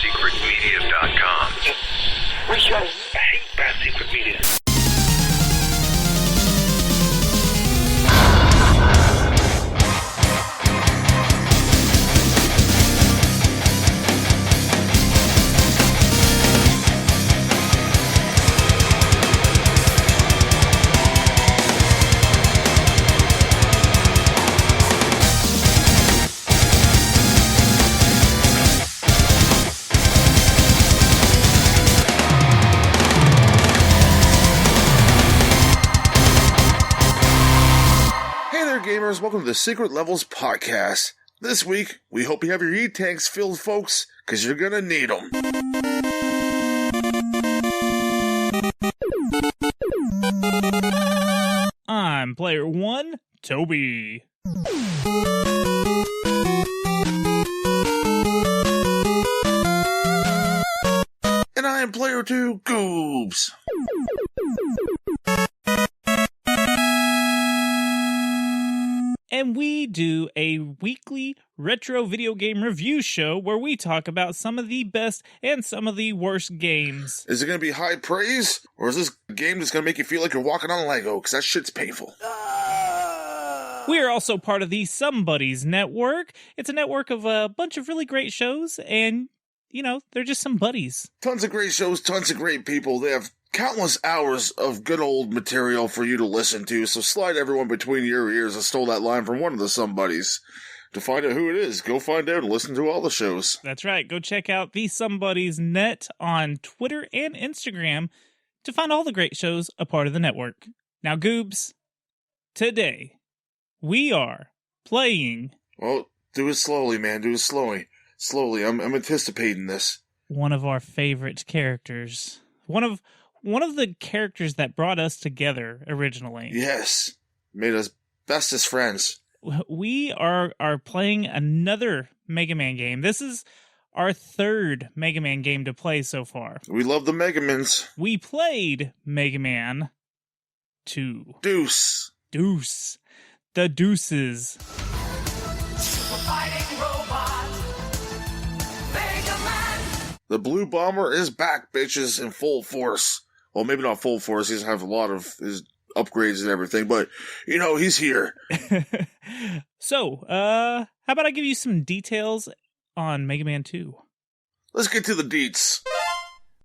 BadSecretMedia.com. I hate Bad Secret Media. Gamers, welcome to the Secret Levels Podcast. This week, we hope you have your E-tanks filled, folks, because you're gonna need them. I'm player 1, Toby. And I am player 2, Goobs. And we do a weekly retro video game review show where we talk about some of the best and some of the worst games. Is it going to be high praise, or is this game just going to make you feel like you're walking on Lego? Because that shit's painful. We are also part of the Somebodies Network. It's a network of a bunch of really great shows, and, you know, they're just some buddies. Tons of great shows, tons of great people. They have countless hours of good old material for you to listen to, so slide everyone between your ears. I stole that line from one of the Somebodies. To find out who it is, go find out and listen to all the shows. That's right. Go check out the Somebodies Net on Twitter and Instagram to find all the great shows a part of the network. Now, Goobs, today we are playing... Well, do it slowly, man. Do it slowly. Slowly. I'm anticipating this. One of our favorite characters. One of the characters that brought us together originally. Yes. Made us bestest friends. We are playing another Mega Man game. This is our third Mega Man game to play so far. We love the Mega Mans. We played Mega Man 2. Deuce. The Deuces. Super fighting robot, Mega Man. The Blue Bomber is back, bitches, in full force. Well, maybe not full force. He doesn't have a lot of his upgrades and everything, but, you know, he's here. So, how about I give you some details on Mega Man 2? Let's get to the deets.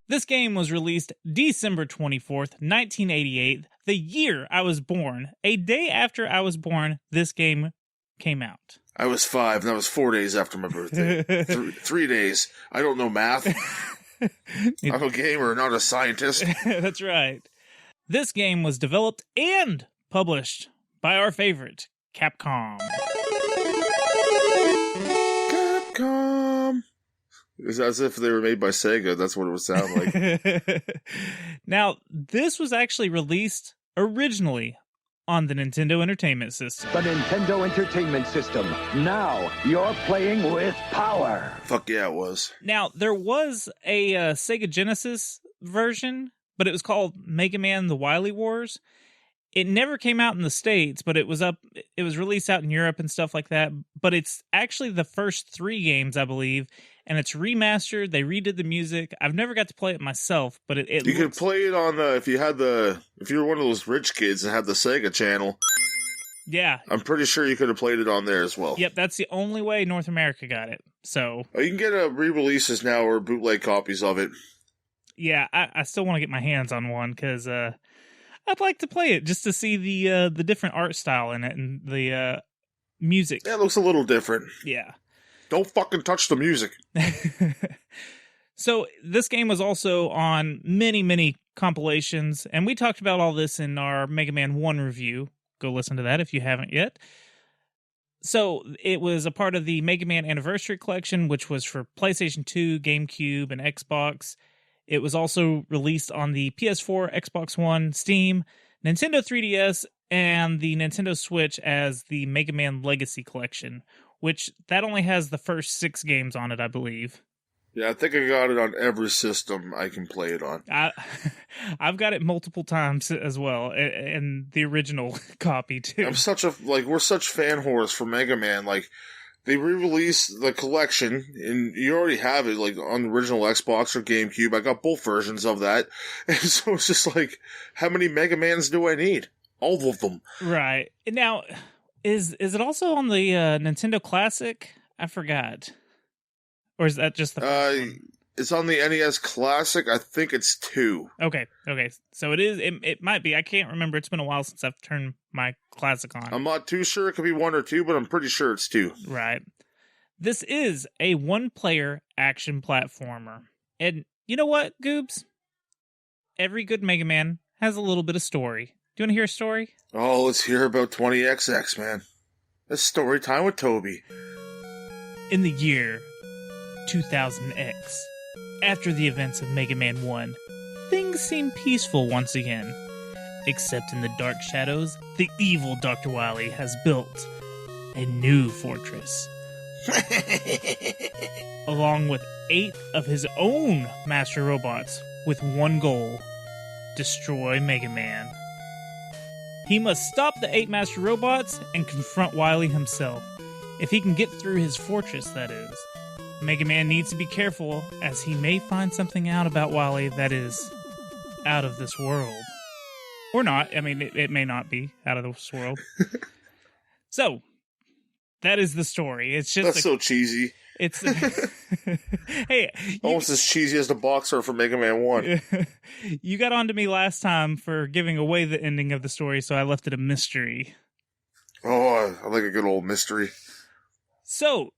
This game was released December 24th, 1988, the year I was born. A day after I was born, this game came out. I was 5, and that was 4 days after my birthday. 3 days. I don't know math. I'm a gamer, not a scientist. That's right. This game was developed and published by our favorite, Capcom. Capcom. It's as if they were made by Sega. That's what it would sound like. Now, this was actually released originally on the Nintendo Entertainment System. The Nintendo Entertainment System. Now you're playing with power. Fuck yeah, it was. Now, there was a Sega Genesis version, but it was called Mega Man The Wily Wars. It never came out in the States, but it was released out in Europe and stuff like that. But it's actually the first 3 games, I believe, and it's remastered. They redid the music. I've never got to play it myself, but you could play it on if you were one of those rich kids and had the Sega channel. Yeah. I'm pretty sure you could have played it on there as well. Yep, that's the only way North America got it. So you can get re-releases now or bootleg copies of it. Yeah, I still want to get my hands on one because I'd like to play it just to see the different art style in it and the music. Yeah, it looks a little different. Yeah. Don't fucking touch the music. So this game was also on many, many compilations, and we talked about all this in our Mega Man 1 review. Go listen to that if you haven't yet. So it was a part of the Mega Man Anniversary Collection, which was for PlayStation 2, GameCube, and Xbox. It was also released on the PS4, Xbox One, Steam, Nintendo 3DS, and the Nintendo Switch as the Mega Man Legacy Collection, which that only has the first 6 games on it, I believe. Yeah, I think I got it on every system I can play it on. I've got it multiple times as well, and the original copy too. We're such fan whores for Mega Man. Like, they re-released the collection, and you already have it, like, on the original Xbox or GameCube. I got both versions of that. And so it's just like, how many Mega Mans do I need? All of them. Right. Now, is it also on the Nintendo Classic? I forgot. Or is that just the first one? It's on the NES Classic. I think it's 2. Okay. So it is. It might be. I can't remember. It's been a while since I've turned my Classic on. I'm not too sure. It could be 1 or 2, but I'm pretty sure it's 2. Right. This is a one-player action platformer. And you know what, Goobs? Every good Mega Man has a little bit of story. Do you want to hear a story? Oh, let's hear about 20XX, man. That's story time with Toby. In the year 2000X, after the events of Mega Man 1, things seem peaceful once again. Except in the dark shadows, the evil Dr. Wily has built a new fortress. Along with 8 of his own master robots, with one goal: destroy Mega Man. He must stop the 8 master robots and confront Wily himself. If he can get through his fortress, that is. Mega Man needs to be careful, as he may find something out about Wily that is out of this world. Or not. I mean, it may not be out of this world. So, that is the story. It's just That's so cheesy. It's hey, Almost as cheesy as the box art for Mega Man 1. You got on to me last time for giving away the ending of the story, so I left it a mystery. Oh, I like a good old mystery. So,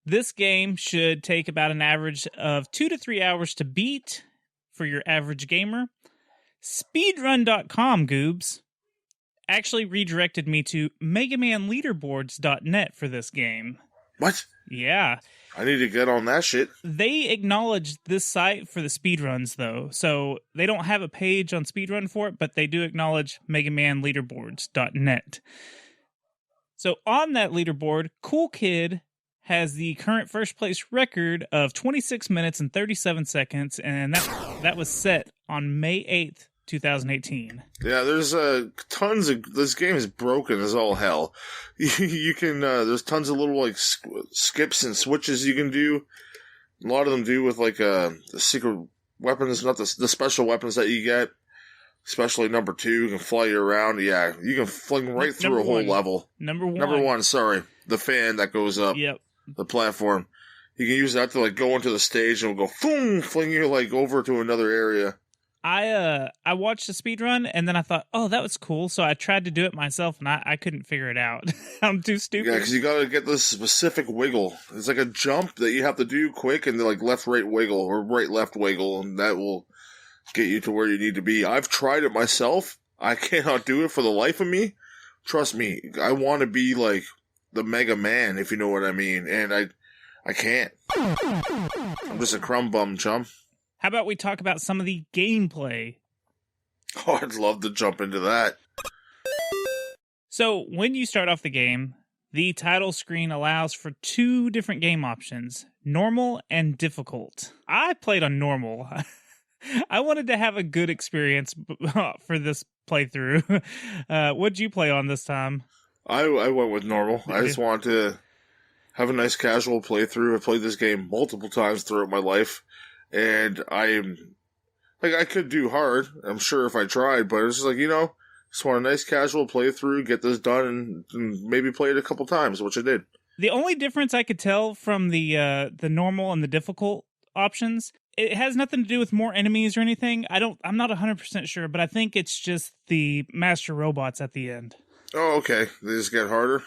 this game should take about an average of 2 to 3 hours to beat for your average gamer. Speedrun.com, Goobs, actually redirected me to MegaManLeaderboards.net for this game. What? Yeah. I need to get on that shit. They acknowledged this site for the speedruns, though. So they don't have a page on Speedrun for it, but they do acknowledge MegaManLeaderboards.net. So on that leaderboard, Cool Kid has the current first place record of 26 minutes and 37 seconds, and that was set on May 8th, 2018. Yeah, there's tons of... This game is broken as all hell. You can... there's tons of little, like, skips and switches you can do. A lot of them do with, like, the secret weapons, not the special weapons that you get. Especially number 2, you can fly you around. Yeah, you can fling right through a whole level. Number 1. Number 1, sorry. The fan that goes up. Yep. The platform. You can use that to, like, go into the stage and it'll go, boom, fling you, like, over to another area. I watched the speedrun, and then I thought, oh, that was cool, so I tried to do it myself, and I couldn't figure it out. I'm too stupid. Yeah, because you gotta get this specific wiggle. It's like a jump that you have to do quick, and like left-right wiggle, or right-left wiggle, and that will get you to where you need to be. I've tried it myself. I cannot do it for the life of me. Trust me, I want to be like the Mega Man, if you know what I mean, and I can't. I'm just a crumb bum, chum. How about we talk about some of the gameplay? Oh, I'd love to jump into that. So, when you start off the game, the title screen allows for 2 different game options, normal and difficult. I played on normal. I wanted to have a good experience for this playthrough. What'd you play on this time? I went with normal. I just wanted to have a nice casual playthrough. I played this game multiple times throughout my life. And I could do hard, I'm sure, if I tried, but it's just like, just want a nice casual playthrough, get this done, and maybe play it a couple times, which I did. The only difference I could tell from the normal and the difficult options, it has nothing to do with more enemies or anything. I'm not 100% sure, but I think it's just the master robots at the end. Oh, okay. They just get harder?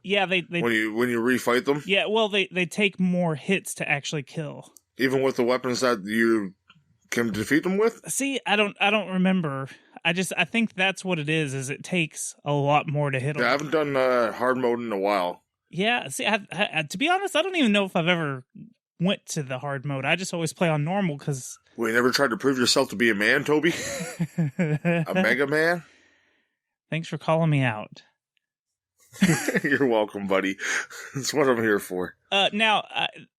Yeah, they when you refight them? Yeah, well, they take more hits to actually kill. Even with the weapons that you can defeat them with? See, I don't remember. I think that's what it is it takes a lot more to hit them. Yeah, I haven't done hard mode in a while. Yeah, see, I, to be honest, I don't even know if I've ever went to the hard mode. I just always play on normal because... Well, you never tried to prove yourself to be a man, Toby? A Mega Man? Thanks for calling me out. You're welcome, buddy. That's what I'm here for. Now,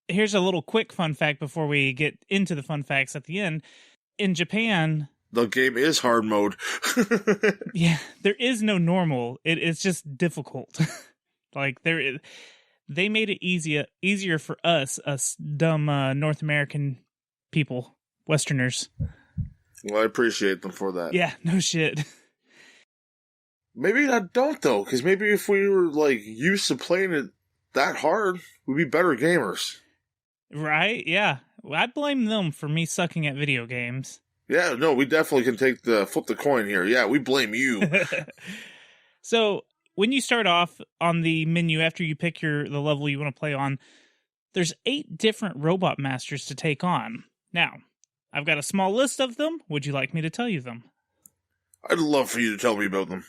here's a little quick fun fact before we get into the fun facts at the end. In Japan... The game is hard mode. Yeah, there is no normal. It's just difficult. Like, they made it easier for us dumb North American people, Westerners. Well, I appreciate them for that. Yeah, no shit. Maybe I don't, though, because maybe if we were, like, used to playing it that hard, we'd be better gamers. Right? Yeah. I blame them for me sucking at video games. Yeah, no, we definitely can flip the coin here. Yeah, we blame you. So, when you start off on the menu, after you pick the level you want to play on, there's 8 different robot masters to take on. Now, I've got a small list of them. Would you like me to tell you them? I'd love for you to tell me about them.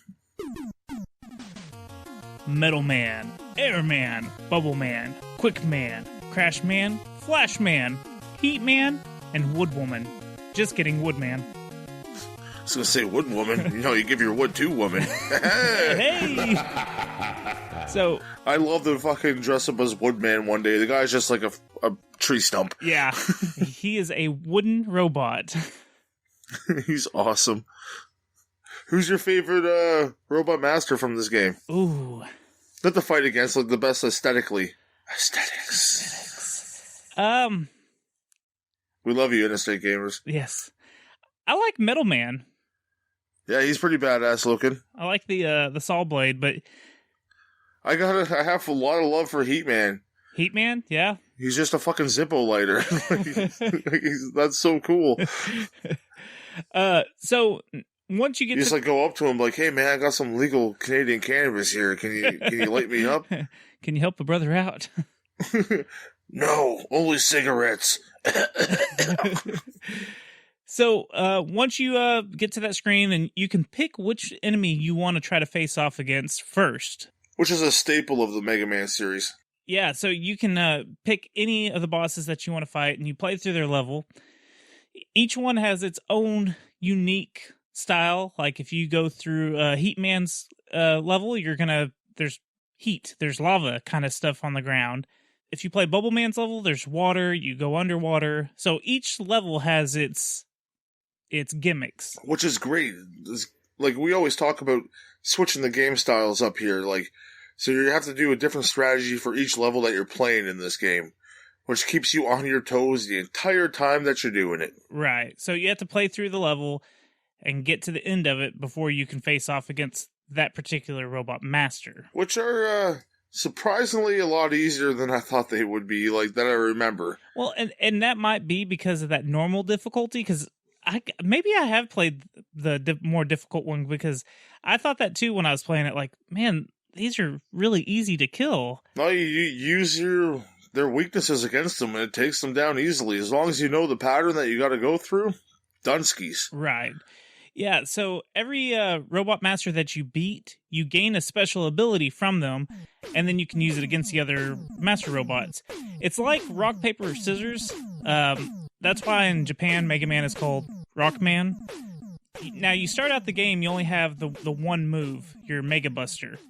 Metal Man, Airman, Bubble Man, Quick Man, Crash Man, Flash Man, Heat Man, and Wood Woman. Just kidding, Wood Man. I was going to say Wood Woman. You know, you give your wood to woman. Hey! So... I love to fucking dress up as Woodman one day. The guy's just like a tree stump. Yeah. He is a wooden robot. He's awesome. Who's your favorite robot master from this game? Ooh. Not the fight against, like the best aesthetically. Aesthetics. We love you, Interstate Gamers. Yes. I like Metal Man. Yeah, he's pretty badass looking. I like the saw blade, but I have a lot of love for Heat Man. Heat Man, yeah. He's just a fucking Zippo lighter. That's so cool. So once you get you just like go up to him like, hey man, I got some legal Canadian cannabis here. Can you light me up? Can you help a brother out? No, only cigarettes. So once you get to that screen, and you can pick which enemy you want to try to face off against first. Which is a staple of the Mega Man series. Yeah, so you can pick any of the bosses that you want to fight, and you play through their level. Each one has its own unique style. Like if you go through Heat Man's level, there's heat, there's lava kind of stuff on the ground. If you play Bubble Man's level, there's water, you go underwater. So each level has its gimmicks. Which is great. Like, we always talk about switching the game styles up here. Like, so you have to do a different strategy for each level that you're playing in this game, which keeps you on your toes the entire time that you're doing it. Right. So you have to play through the level and get to the end of it before you can face off against that particular robot master. Which are surprisingly a lot easier than I thought they would be, like, that I remember. Well, and that might be because of that normal difficulty, because maybe I have played the more difficult one, because I thought that too when I was playing it, like, man, these are really easy to kill. No, you use their weaknesses against them, and it takes them down easily. As long as you know the pattern that you got to go through, Dunskies. Right. Yeah, so every robot master that you beat, you gain a special ability from them, and then you can use it against the other master robots. It's like rock, paper, scissors. That's why in Japan, Mega Man is called Rockman. Now, you start out the game, you only have the one move, your Mega Buster,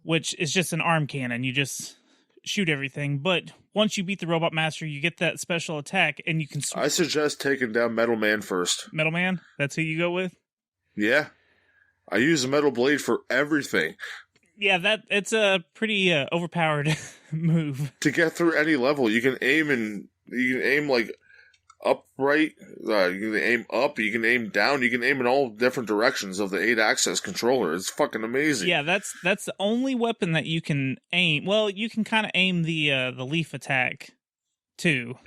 which is just an arm cannon. You just shoot everything. But once you beat the Robot Master, you get that special attack, and you can... I suggest taking down Metal Man first. Metal Man? That's who you go with? Yeah. I use a Metal Blade for everything. Yeah, it's a pretty overpowered move. To get through any level, you can aim like upright, you can aim up, you can aim down, you can aim in all different directions of the 8-axis controller. It's fucking amazing. Yeah, that's the only weapon that you can aim. Well, you can kind of aim the leaf attack too.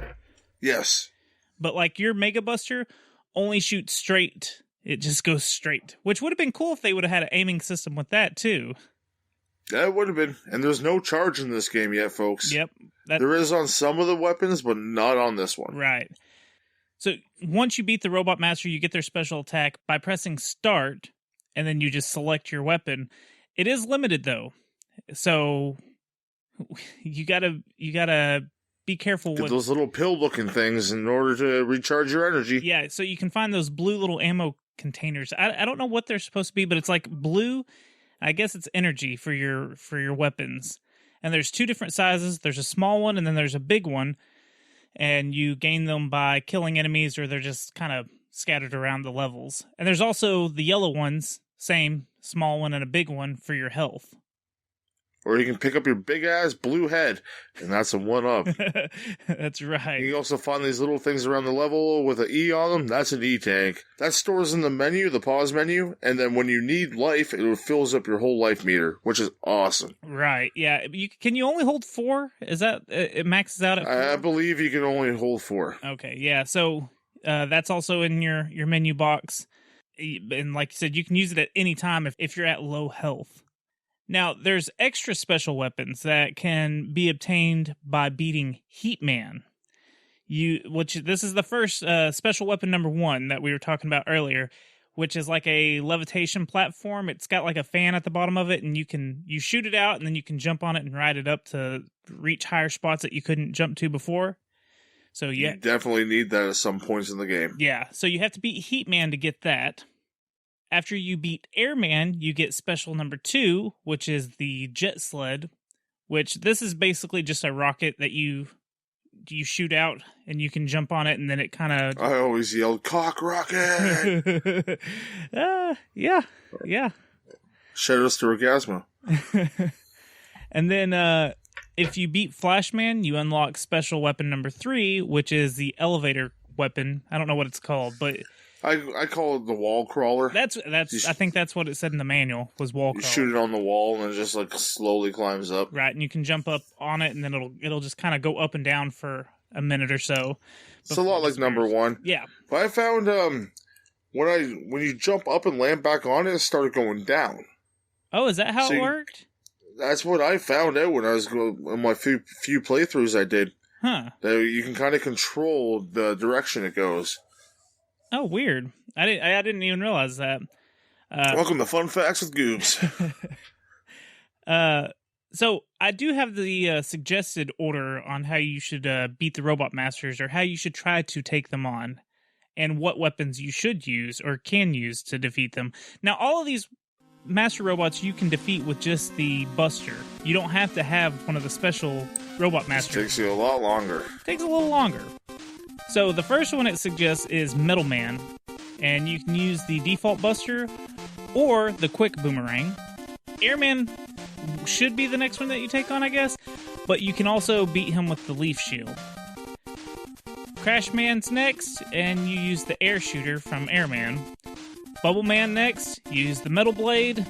Yes. But like your Mega Buster only shoots straight. It just goes straight, which would have been cool if they would have had an aiming system with that too. That would have been. And there's no charge in this game yet, folks. Yep. There is on some of the weapons, but not on this one. Right. So once you beat the Robot Master, you get their special attack by pressing start, and then you just select your weapon. It is limited though, so you gotta be careful Get with those little pill-looking things in order to recharge your energy. Yeah, so you can find those blue little ammo containers. I don't know what they're supposed to be, but it's like blue. I guess it's energy for your weapons. And there's 2 different sizes. There's a small one, and then there's a big one. And you gain them by killing enemies, or they're just kind of scattered around the levels. And there's also the yellow ones, same, small one and a big one for your health. Or you can pick up your big-ass blue head, and that's a 1-up. That's right. You can also find these little things around the level with an E on them. That's an E-tank. That stores in the menu, the pause menu, and then when you need life, it fills up your whole life meter, which is awesome. Right, yeah. Can you only hold 4? Is that, it maxes out at 4? I believe you can only hold 4. Okay, yeah, so that's also in your menu box. And like you said, you can use it at any time if you're at low health. Now, there's extra special weapons that can be obtained by beating Heatman. This is the first special weapon number 1 that we were talking about earlier, which is like a levitation platform. It's got like a fan at the bottom of it, and you shoot it out, and then you can jump on it and ride it up to reach higher spots that you couldn't jump to before. So yeah, you definitely need that at some points in the game. Yeah, so you have to beat Heatman to get that. After you beat Airman, you get special number 2, which is the jet sled, which this is basically just a rocket that you shoot out and you can jump on it, and then it kind of... I always yelled, cock rocket! Yeah. Shadows to Orgasmo. And then if you beat Flashman, you unlock special weapon number 3, which is the elevator weapon. I don't know what it's called, but... I call it the wall crawler. That's. I think that's what it said in the manual, was wall crawler. You shoot it on the wall and it just like slowly climbs up. Right, and you can jump up on it, and then it'll just kind of go up and down for a minute or so. It's a lot like number 1. Yeah. But I found when you jump up and land back on it, it started going down. Oh, is that how it worked? That's what I found out when I was going on my few playthroughs I did. Huh. That you can kind of control the direction it goes. Oh, weird. I didn't even realize that. Welcome to Fun Facts with Goobs. So I do have the suggested order on how you should beat the Robot Masters, or how you should try to take them on, and what weapons you should use or can use to defeat them. Now, all of these Master Robots you can defeat with just the Buster. You don't have to have one of the special Robot Masters. It takes you a lot longer. Takes a little longer. So the first one it suggests is Metal Man, and you can use the default Buster or the Quick Boomerang. Airman should be the next one that you take on, I guess, but you can also beat him with the Leaf Shield. Crash Man's next, and you use the Air Shooter from Airman. Bubble Man next, you use the Metal Blade.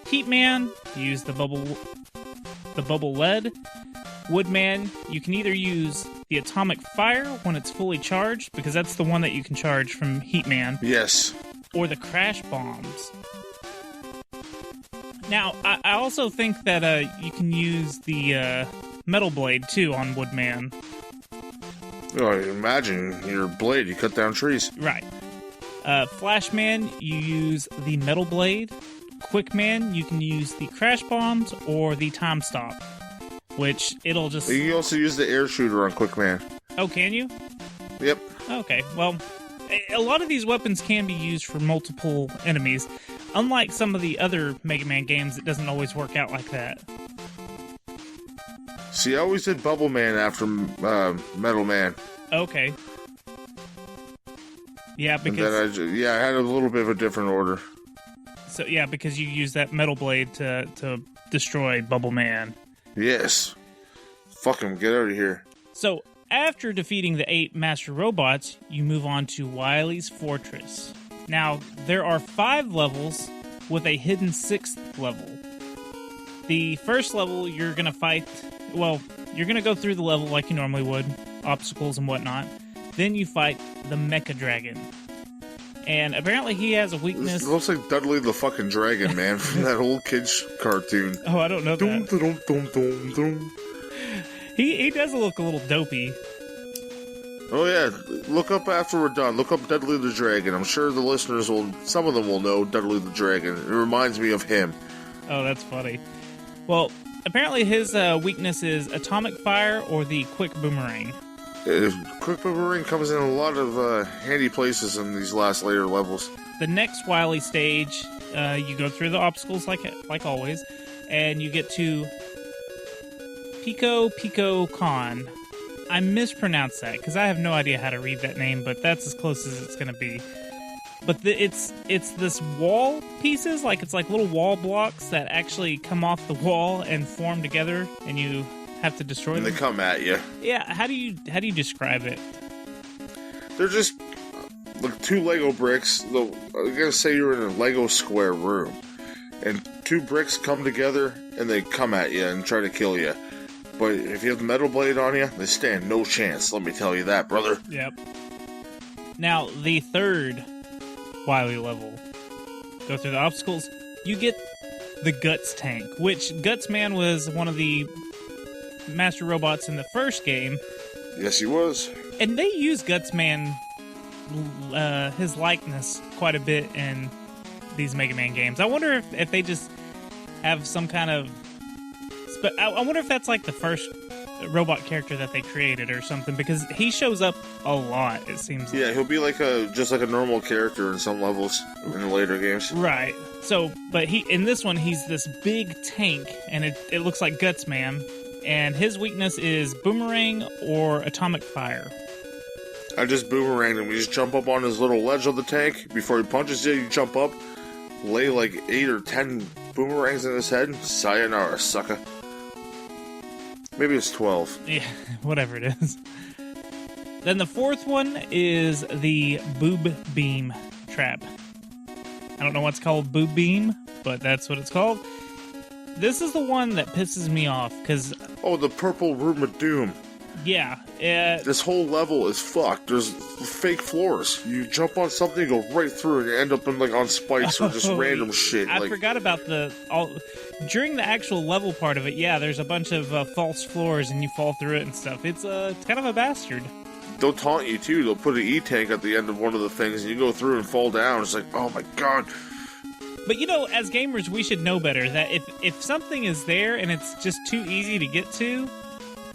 Heat Man, you use the Bubble Lead. Woodman, you can either use the Atomic Fire when it's fully charged, because that's the one that you can charge from Heatman. Yes. Or the Crash Bombs. Now, I also think that you can use the Metal Blade, too, on Woodman. Oh, imagine your blade, you cut down trees. Right. Flashman, you use the Metal Blade. Quickman, you can use the Crash Bombs or the Time Stop, which it'll just... You can also use the Air Shooter on Quickman. Oh, can you? Yep. Okay, well, a lot of these weapons can be used for multiple enemies. Unlike some of the other Mega Man games, it doesn't always work out like that. See, I always did Bubble Man after Metal Man. Okay. Yeah, because... And then I had a little bit of a different order. So, yeah, because you use that Metal Blade to destroy Bubble Man. Yes. Fuck him, get out of here. So, after defeating the 8 Master Robots, you move on to Wily's Fortress. Now, there are 5 levels with a hidden 6th level. The first level, you're going to fight... Well, you're going to go through the level like you normally would, obstacles and whatnot. Then you fight the Mecha Dragon. And apparently he has a weakness... It looks like Dudley the fucking Dragon, man, from that old kid's cartoon. Oh, I don't know that. Dum, dum, dum, dum. He does look a little dopey. Oh yeah, look up after we're done. Look up Dudley the Dragon. I'm sure the listeners some of them will know Dudley the Dragon. It reminds me of him. Oh, that's funny. Well, apparently his weakness is Atomic Fire or the Quick Boomerang. Quick Boomerang comes in a lot of handy places in these later levels. The next Wily stage, you go through the obstacles like always, and you get to Pico Con. I mispronounced that because I have no idea how to read that name, but that's as close as it's going to be. but it's this wall pieces, like it's like little wall blocks that actually come off the wall and form together, and you have to destroy And them. they come at you. Yeah, how do you describe it? They're just like 2 Lego bricks. I'm gonna say you're in a Lego square room, and 2 bricks come together and they come at you and try to kill you. But if you have the metal blade on you, they stand no chance. Let me tell you that, brother. Yep. Now, the third Wily level, go through the obstacles, you get the Guts tank, which Guts Man was one of the master robots in the first game, Yes, he was. and they use Guts Man, his likeness, quite a bit in these Mega Man games. I wonder if they just have some kind of... I wonder if that's like the first robot character that they created or something, because he shows up a lot, it seems like. Yeah, he'll be like just like a normal character in some levels in the later games. Right. So, but in this one, he's this big tank, and it looks like Guts Man, and his weakness is boomerang or atomic fire. I just boomeranged him. You just jump up on his little ledge of the tank. Before he punches you, you jump up, lay like 8 or 10 boomerangs in his head. Sayonara, sucker. Maybe it's 12. Yeah, whatever it is. Then the fourth one is the boob beam trap. I don't know what's called boob beam, but that's what it's called. This is the one that pisses me off, because... Oh, the purple room of doom. Yeah. This whole level is fucked. There's fake floors. You jump on something, go right through, and you end up in like on spikes or just random shit. I forgot about during the actual level part of it. Yeah, there's a bunch of false floors, and you fall through it and stuff. It's kind of a bastard. They'll taunt you too. They'll put an E-tank at the end of one of the things, and you go through and fall down. It's like, oh my god. But as gamers, we should know better. That if something is there and it's just too easy to get to,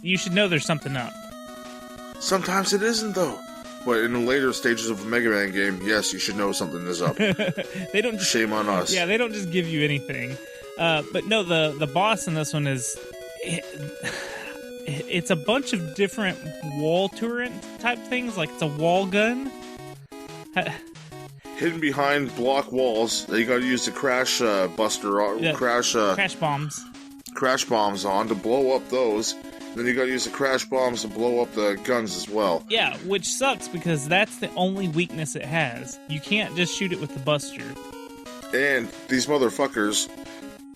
you should know there's something up. Sometimes it isn't, though. But in the later stages of a Mega Man game, yes, you should know something is up. They don't. Shame on us. Yeah, they don't just give you anything. But no, the boss in this one is... It's a bunch of different wall turret type things, like it's a wall gun. Hidden behind block walls that you gotta use the crash buster on, crash bombs on to blow up those. Then you gotta use the crash bombs to blow up the guns as well. Yeah, which sucks because that's the only weakness it has. You can't just shoot it with the buster. And these motherfuckers,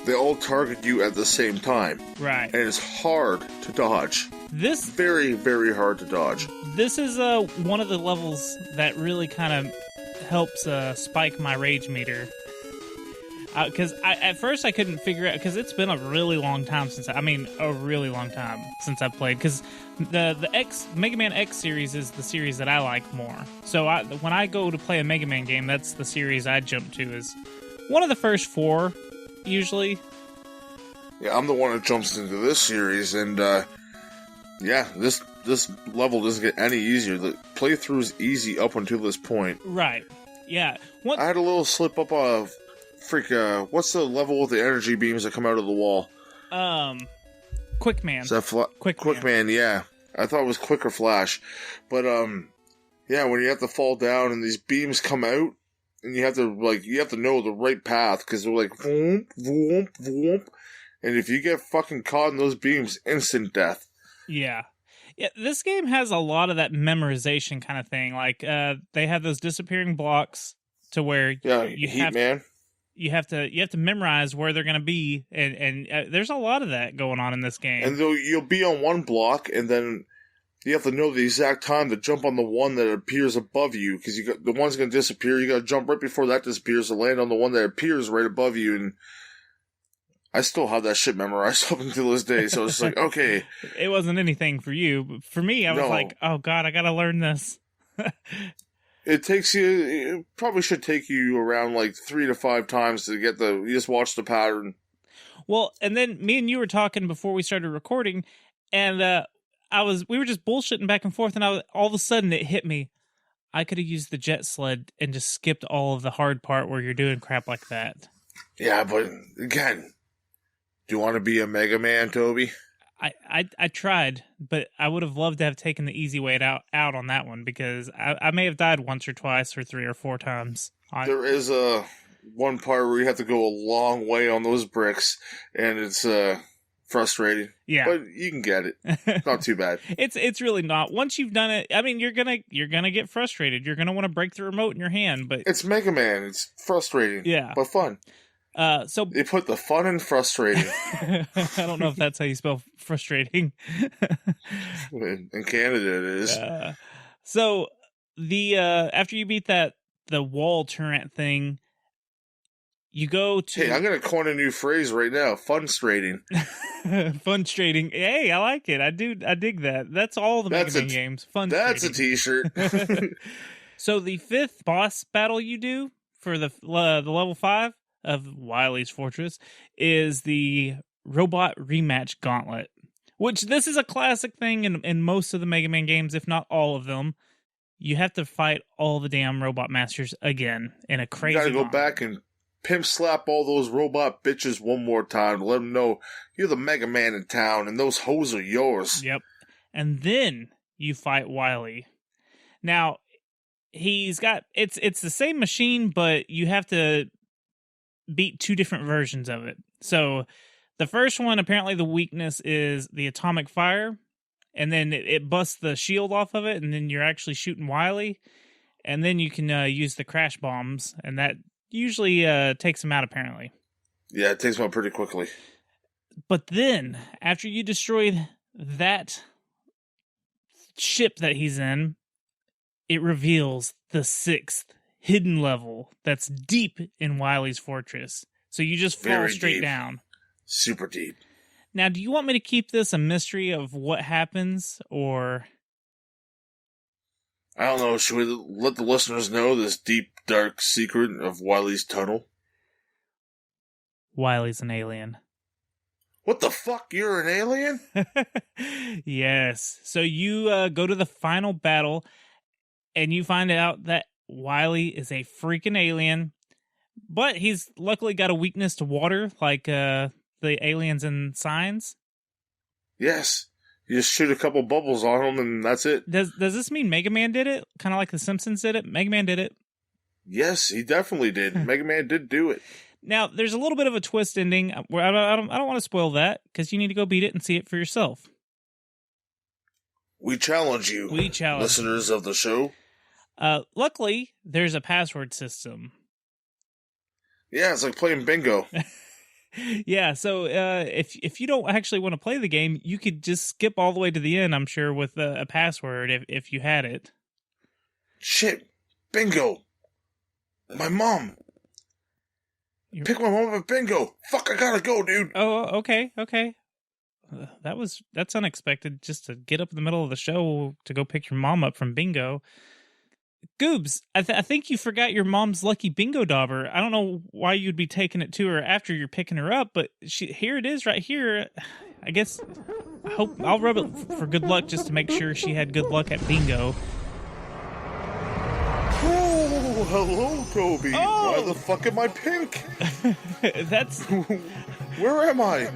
they all target you at the same time. Right. And it's hard to dodge. Very, very hard to dodge. This is one of the levels that really kind of helps spike my rage meter. Because at first I couldn't figure out, because it's been a really long time since I've played. Because the Mega Man X series is the series that I like more. So when I go to play a Mega Man game, that's the series I jump to, is one of the first 4, usually. Yeah, I'm the one that jumps into this series, and this level doesn't get any easier. The playthrough is easy up until this point. Right. Yeah. I had a little slip up of what's the level with the energy beams that come out of the wall? Quick Man. Is that Quick Man, yeah. I thought it was Quick or Flash. But, yeah, when you have to fall down and these beams come out, and you have to know the right path, because they're like, voom, voom, voom. And if you get fucking caught in those beams, instant death. Yeah. Yeah, this game has a lot of that memorization kind of thing. Like, they have those disappearing blocks to where you have to memorize where they're going to be, and there's a lot of that going on in this game. And you'll be on one block, and then you have to know the exact time to jump on the one that appears above you, because the one's going to disappear. You got to jump right before that disappears to land on the one that appears right above you. And I still have that shit memorized up until this day. So it's like, okay, it wasn't anything for you, but for me, I was like, oh god, I got to learn this. It probably should take you around like 3 to 5 times to get you just watch the pattern. Well, and then me and you were talking before we started recording, and we were just bullshitting back and forth, and all of a sudden it hit me. I could have used the jet sled and just skipped all of the hard part where you're doing crap like that. Yeah, but again, do you want to be a Mega Man, Toby? I tried, but I would have loved to have taken the easy way out on that one, because I may have died once or twice or 3 or 4 times. There is one part where you have to go a long way on those bricks, and it's frustrating. Yeah, but you can get it. Not too bad. It's really not. Once you've done it, I mean, you're gonna get frustrated. You're gonna want to break the remote in your hand, but it's Mega Man. It's frustrating. Yeah, but fun. So they put the fun in frustrating. I don't know if that's how you spell frustrating. In Canada, it is. So the after you beat the wall turret thing, you go to. Hey, I'm gonna coin a new phrase right now. Funstrating. Funstrating. Hey, I like it. I dig that. That's all the Mega Man games. Fun. That's a T-shirt. So the 5th boss battle you do for the level 5 of Wily's Fortress is the robot rematch Gauntlet, which this is a classic thing in most of the Mega Man games, if not all of them. You have to fight all the damn robot masters again in a crazy. You gotta go back and pimp slap all those robot bitches one more time to let them know you're the Mega Man in town and those hoes are yours. Yep. And then you fight Wily. Now, he's got it's the same machine, but you have to beat 2 different versions of it. So the first one, apparently the weakness is the atomic fire, and then it busts the shield off of it, and then you're actually shooting Wily, and then you can use the crash bombs, and that usually takes him out, apparently. Yeah, it takes him out pretty quickly. But then, after you destroy that ship that he's in, it reveals the 6th hidden level that's deep in Wily's Fortress. So you just fall straight down. Super deep. Now, do you want me to keep this a mystery of what happens, or... I don't know, should we let the listeners know this deep, dark secret of Wily's tunnel? Wily's an alien. What the fuck? You're an alien? Yes. So you go to the final battle, and you find out that Wily is a freaking alien, but he's luckily got a weakness to water, like the aliens in Signs. Yes. You just shoot a couple bubbles on him, and that's it. Does this mean Mega Man did it? Kind of like The Simpsons did it? Mega Man did it? Yes, he definitely did. Mega Man did do it. Now, there's a little bit of a twist ending. Where I don't want to spoil that, because you need to go beat it and see it for yourself. We challenge you, listeners of the show. Luckily, there's a password system. Yeah, it's like playing bingo. Yeah, so if you don't actually want to play the game, you could just skip all the way to the end, I'm sure, with a password if you had it. Shit, bingo. My mom. Pick my mom up at bingo. Fuck, I gotta go, dude. Oh, okay. That's unexpected, just to get up in the middle of the show to go pick your mom up from bingo. Goobs, I think you forgot your mom's lucky bingo dauber. I don't know why you'd be taking it to her after you're picking her up, but here it is right here. I guess I'll rub it for good luck just to make sure she had good luck at bingo. Oh, hello, Toby. Oh. Why the fuck am I pink? That's... Where am I?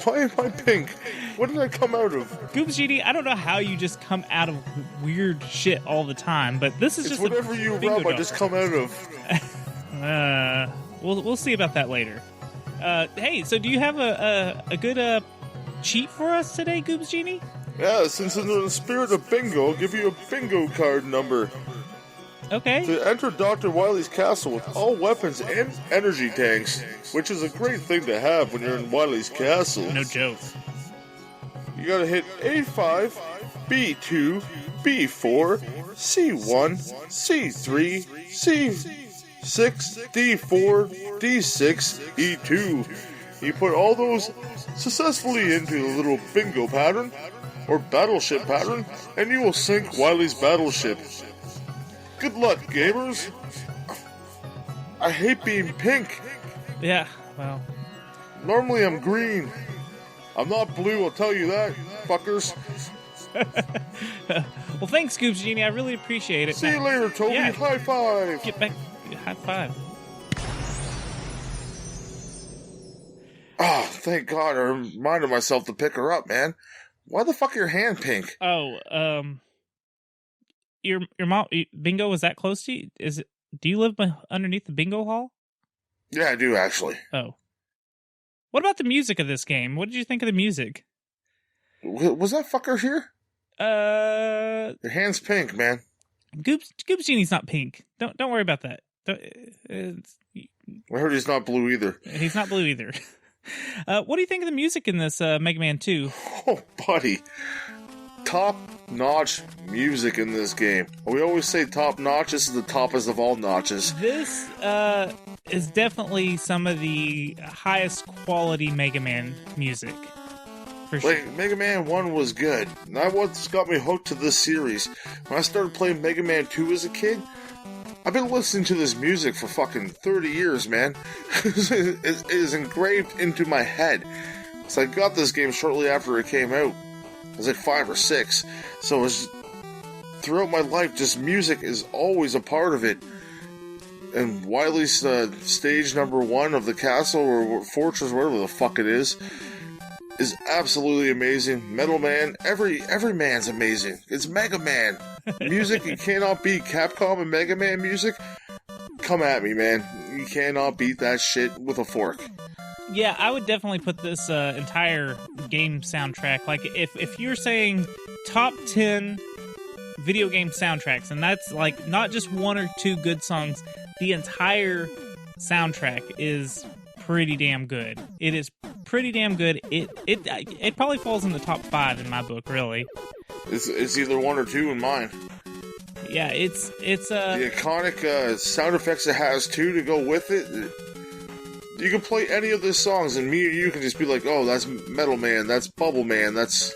Why am I pink? What did I come out of? Goobs GD, I don't know how you just come out of weird shit all the time, but this is it's just whatever you rub, I just come out of. We'll see about that later. Hey, so do you have a good cheat for us today, Goobs Genie? Yeah, since in the spirit of bingo, I'll give you a bingo card number. Okay. To enter Dr. Wily's castle with all weapons and energy tanks, which is a great thing to have when you're in Wily's castle. No joke. You gotta hit A5, B2, B4, C1, C3, C6, D4, D6, E2. You put all those successfully into the little bingo pattern, or battleship pattern, and you will sink Wily's battleship. Good luck, gamers. I hate being pink. Yeah, well. Normally I'm green. I'm not blue, I'll tell you that, fuckers. Well, thanks, Goobs Genie. I really appreciate it. See you later, Toby. Yeah. High five. Get back. High five. Oh, thank God! I reminded myself to pick her up, man. Why the fuck your hand pink? Oh, your mom bingo was that close to you? Do you live underneath the bingo hall? Yeah, I do actually. Oh. What about the music of this game? What did you think of the music? Was that fucker here? Your hand's pink, man. Goops Genie's not pink. Don't worry about that. I heard he's not blue either. He's not blue either. What do you think of the music in this Mega Man 2? Oh, buddy. Top-notch music in this game. We always say top-notch. This is the toppest of all notches. This is definitely some of the highest quality Mega Man music. For sure. Like, Mega Man 1 was good. And that's what's got me hooked to this series. When I started playing Mega Man 2 as a kid, I've been listening to this music for fucking 30 years, man. It is engraved into my head. So I got this game shortly after it came out. I was like 5 or 6. So it was, throughout my life, just music is always a part of it. And Wily's stage number 1 of the castle, or fortress, whatever the fuck it is absolutely amazing. Metal Man, every man's amazing. It's Mega Man. Music you cannot beat. Capcom and Mega Man music, come at me, man. You cannot beat that shit with a fork. Yeah, I would definitely put this entire game soundtrack, like if you're saying top 10 video game soundtracks, and that's like not just 1 or 2 good songs, the entire soundtrack is pretty damn good. It is pretty damn good. It probably falls in the top 5 in my book, really. It's either 1 or 2 in mine. Yeah, it's the iconic sound effects it has too to go with it. You can play any of the songs, and me or you can just be like, "Oh, that's Metal Man, that's Bubble Man, that's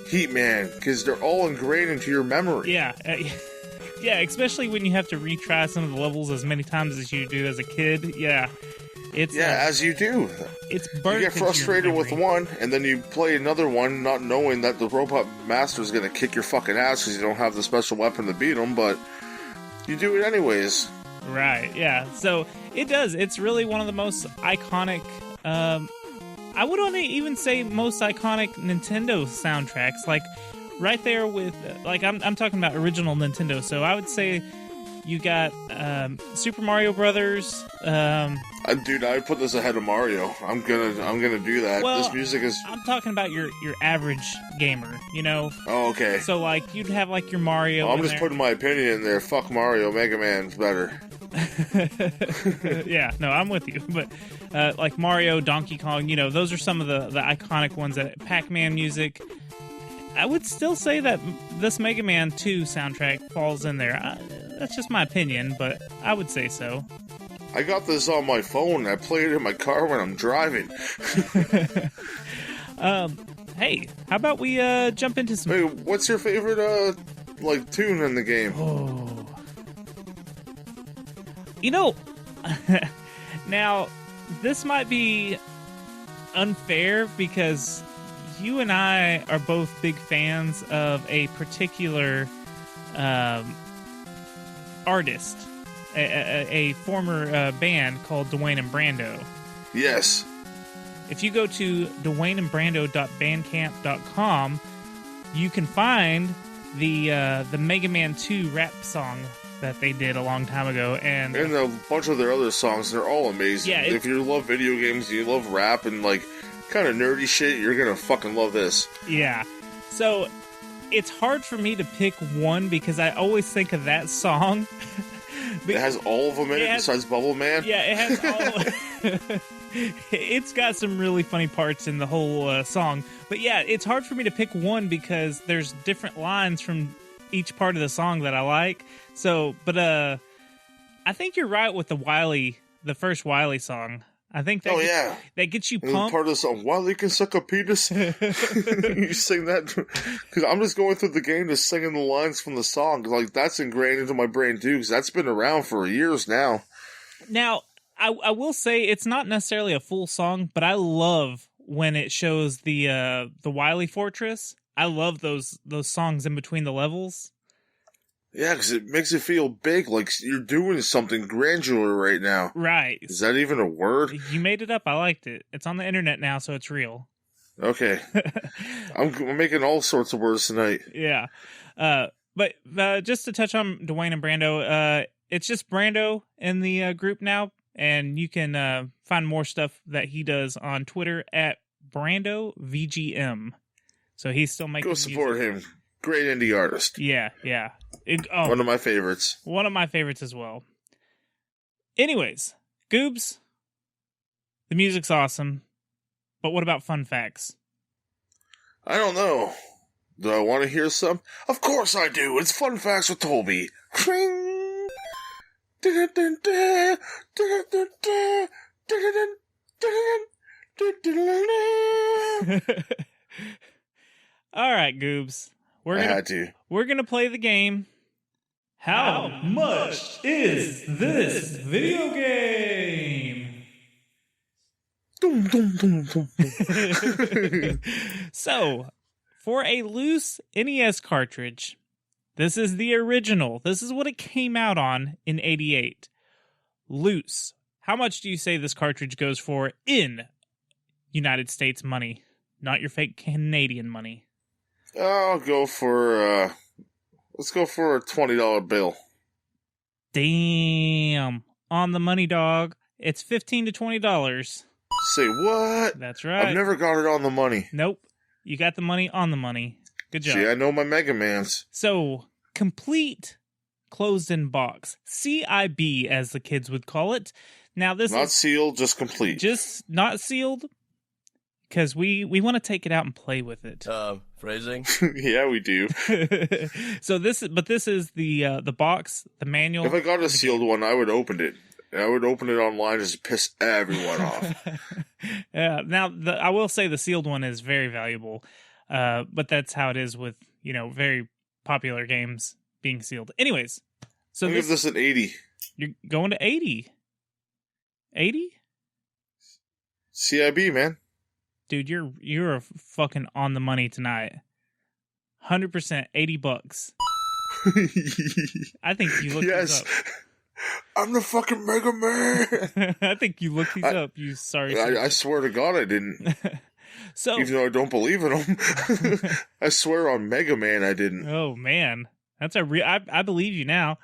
Heat Man," because they're all ingrained into your memory. Yeah. Yeah, especially when you have to retry some of the levels as many times as you do as a kid. Yeah. As you do. It's you get frustrated with one, and then you play another one, not knowing that the Robot Master is going to kick your fucking ass because you don't have the special weapon to beat him, but you do it anyways. Right, yeah. So it does. It's really one of the most iconic, I would only even say most iconic Nintendo soundtracks. Like, right there with, like, I'm talking about original Nintendo, so I would say you got Super Mario Brothers. Dude, I put this ahead of Mario. I'm gonna do that. Well, this music is. I'm talking about your average gamer. You know. Oh, okay. So like you'd have like your Mario. I'm just putting my opinion in there. Fuck Mario. Mega Man's better. Yeah, no, I'm with you. But like Mario, Donkey Kong, you know, those are some of the iconic ones. That Pac-Man music. I would still say that this Mega Man 2 soundtrack falls in there. That's just my opinion, but I would say so. I got this on my phone. I play it in my car when I'm driving. Hey, how about we jump into some... Hey, what's your favorite, tune in the game? Oh. You know, now, this might be unfair because you and I are both big fans of a particular artist, a former band called Dwayne and Brando. Yes. If you go to dwayneandbrando.bandcamp.com, you can find the Mega Man 2 rap song that they did a long time ago, and a bunch of their other songs. They're all amazing. Yeah, if you love video games, you love rap and like kind of nerdy shit, you're gonna fucking love this. Yeah. So it's hard for me to pick one because I always think of that song. It has all of them in it besides Bubble Man? Yeah, it has all... It's got some really funny parts in the whole song. But yeah, it's hard for me to pick one because there's different lines from each part of the song that I like. So, but I think you're right with the first Wily song. I think that that gets you pumped. Part of the song, Wily can suck a penis. You sing that because I'm just going through the game just singing the lines from the song. Like that's ingrained into my brain too because that's been around for years now. Now, I will say it's not necessarily a full song, but I love when it shows the Wily Fortress. I love those songs in between the levels. Yeah, because it makes it feel big, like you're doing something granular right now. Right. Is that even a word? You made it up. I liked it. It's on the internet now, so it's real. Okay. I'm making all sorts of words tonight. Yeah. But just to touch on Dwayne and Brando, it's just Brando in the group now, and you can find more stuff that he does on Twitter at BrandoVGM. So he's still making Go support him. Great indie artist. Yeah. One of my favorites. One of my favorites as well. Anyways, Goobs, the music's awesome, but what about fun facts? I don't know. Do I want to hear some? Of course I do. It's Fun Facts with Toby. Kring! All right, Goobs. I had to. We're gonna play the game. How much is this video game? Dum, dum, dum, dum. So, for a loose NES cartridge, this is the original. This is what it came out on in '88. Loose. How much do you say this cartridge goes for in United States money? Not your fake Canadian money. I'll go for, let's go for a $20 bill. Damn. On the money, dog. It's $15 to $20. Say what? That's right. I've never got it on the money. Nope. You got the money on the money. Good job. See, I know my Mega Mans. So, complete closed in box. CIB, as the kids would call it. Now, this Not is sealed, just complete. just not sealed because we want to take it out and play with it. Phrasing? Yeah, we do. So this is the box, the manual. If I got a sealed one, I would open it. I would open it online just to piss everyone off. Yeah. Now, I will say the sealed one is very valuable, but that's how it is with very popular games being sealed. Anyways, so I'll give this an 80. You're going to 80. 80? CIB, man. Dude, you're fucking on the money tonight. 100%, $80. I think you looked Yes. these I'm the fucking Mega Man. up. I think you looked these up. You sorry. I swear to God I didn't. So, Even though I don't believe in them. I swear on Mega Man I didn't. oh man, that's a real. I believe you now.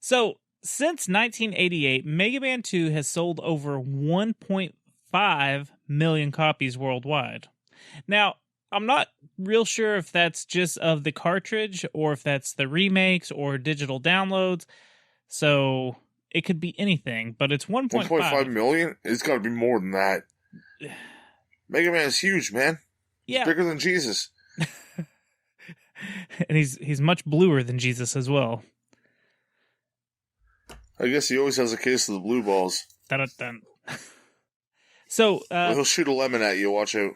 So since 1988, Mega Man 2 has sold over 1.5 million copies worldwide. Now, I'm not real sure if that's just of the cartridge or if that's the remakes or digital downloads. So it could be anything, but it's 1.5. 1.5 million? It's got to be more than that. Mega Man is huge, man. He's Yeah, bigger than Jesus. and he's much bluer than Jesus as well. I guess he always has a case of the blue balls. Dun-dun-dun. So He'll shoot a lemon at you, watch out.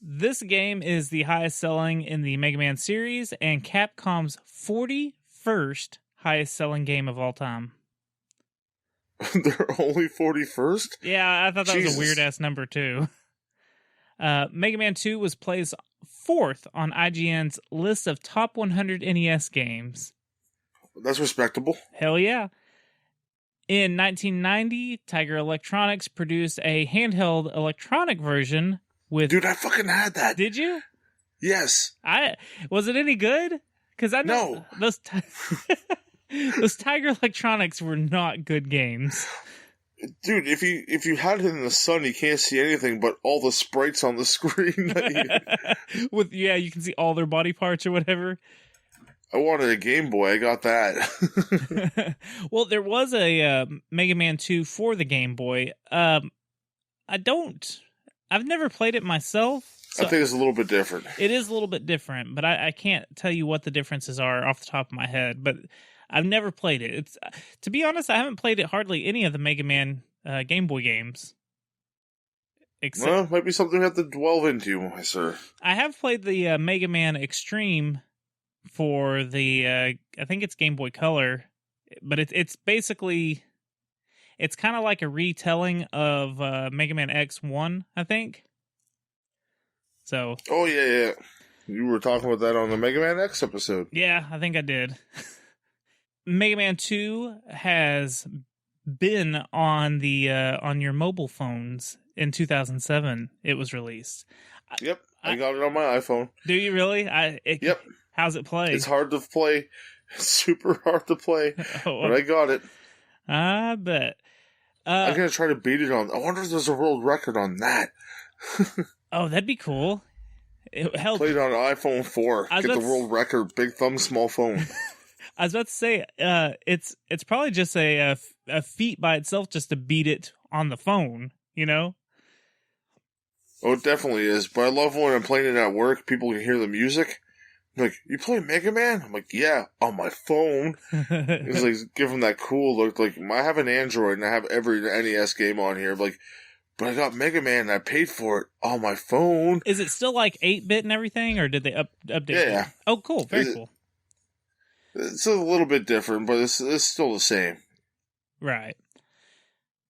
this game is the highest selling in the Mega Man series and Capcom's 41st highest selling game of all time. They're only 41st? Yeah, I thought that was Jesus. a weird ass number too. Mega Man 2 was placed 4th on IGN's list of top 100 NES games. That's respectable. Hell yeah. In 1990, Tiger Electronics produced a handheld electronic version with... Dude, I fucking had that. Did you? Yes. Was it any good? Because I know No. those Tiger Electronics were not good games. Dude, if you had it in the sun, you can't see anything but all the sprites on the screen. You can see all their body parts or whatever. I wanted a Game Boy. I got that. Well, there was a Mega Man 2 for the Game Boy. I've never played it myself. So I think it's a little bit different. it is a little bit different, but I can't tell you what the differences are off the top of my head. But I've never played it. It's to be honest, I haven't played it hardly any of the Mega Man Game Boy games. Except Well, might be something we have to delve into, my sir. I have played the Mega Man Extreme for the I think it's Game Boy Color, but it's basically it's kind of like a retelling of Mega Man X1, I think. So Oh, yeah. You were talking about that on the Mega Man X episode. Yeah, I think I did. Mega Man 2 has been on the on your mobile phones in 2007. It was released. Yep, I got it on my iPhone. Do you really? Yep. How's it play? It's hard to play. It's super hard to play, but I got it. I bet. I'm going to try to beat it on... I wonder if there's a world record on that. Oh, that'd be cool. Hell, Played on iPhone 4. Get the world record. Big thumb, small phone. I was about to say, it's probably just a feat by itself just to beat it on the phone, you know? Oh, it definitely is. But I love when I'm playing it at work, people can hear the music. Like, you play Mega Man? I'm like, yeah, on my phone. It's like, give them that cool look. Like, I have an Android and I have every NES game on here. Like, but I got Mega Man and I paid for it on my phone. Is it still like 8-bit and everything, or did they update it? Yeah. Oh, cool. Very cool. It's a little bit different, but it's still the same. Right.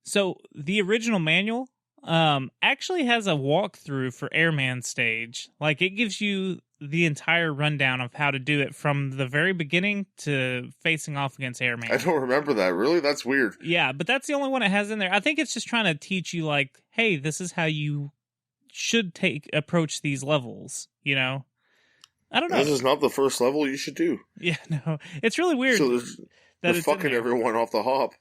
So, the original manual actually has a walkthrough for Airman stage. Like, it gives you the entire rundown of how to do it from the very beginning to facing off against Airman. I don't remember that. Really? That's weird. Yeah, but that's the only one it has in there. I think it's just trying to teach you, like, hey, this is how you should approach these levels, you know? I don't know. This is not the first level you should do. Yeah, no. It's really weird. So that they're it's fucking everyone off the hop.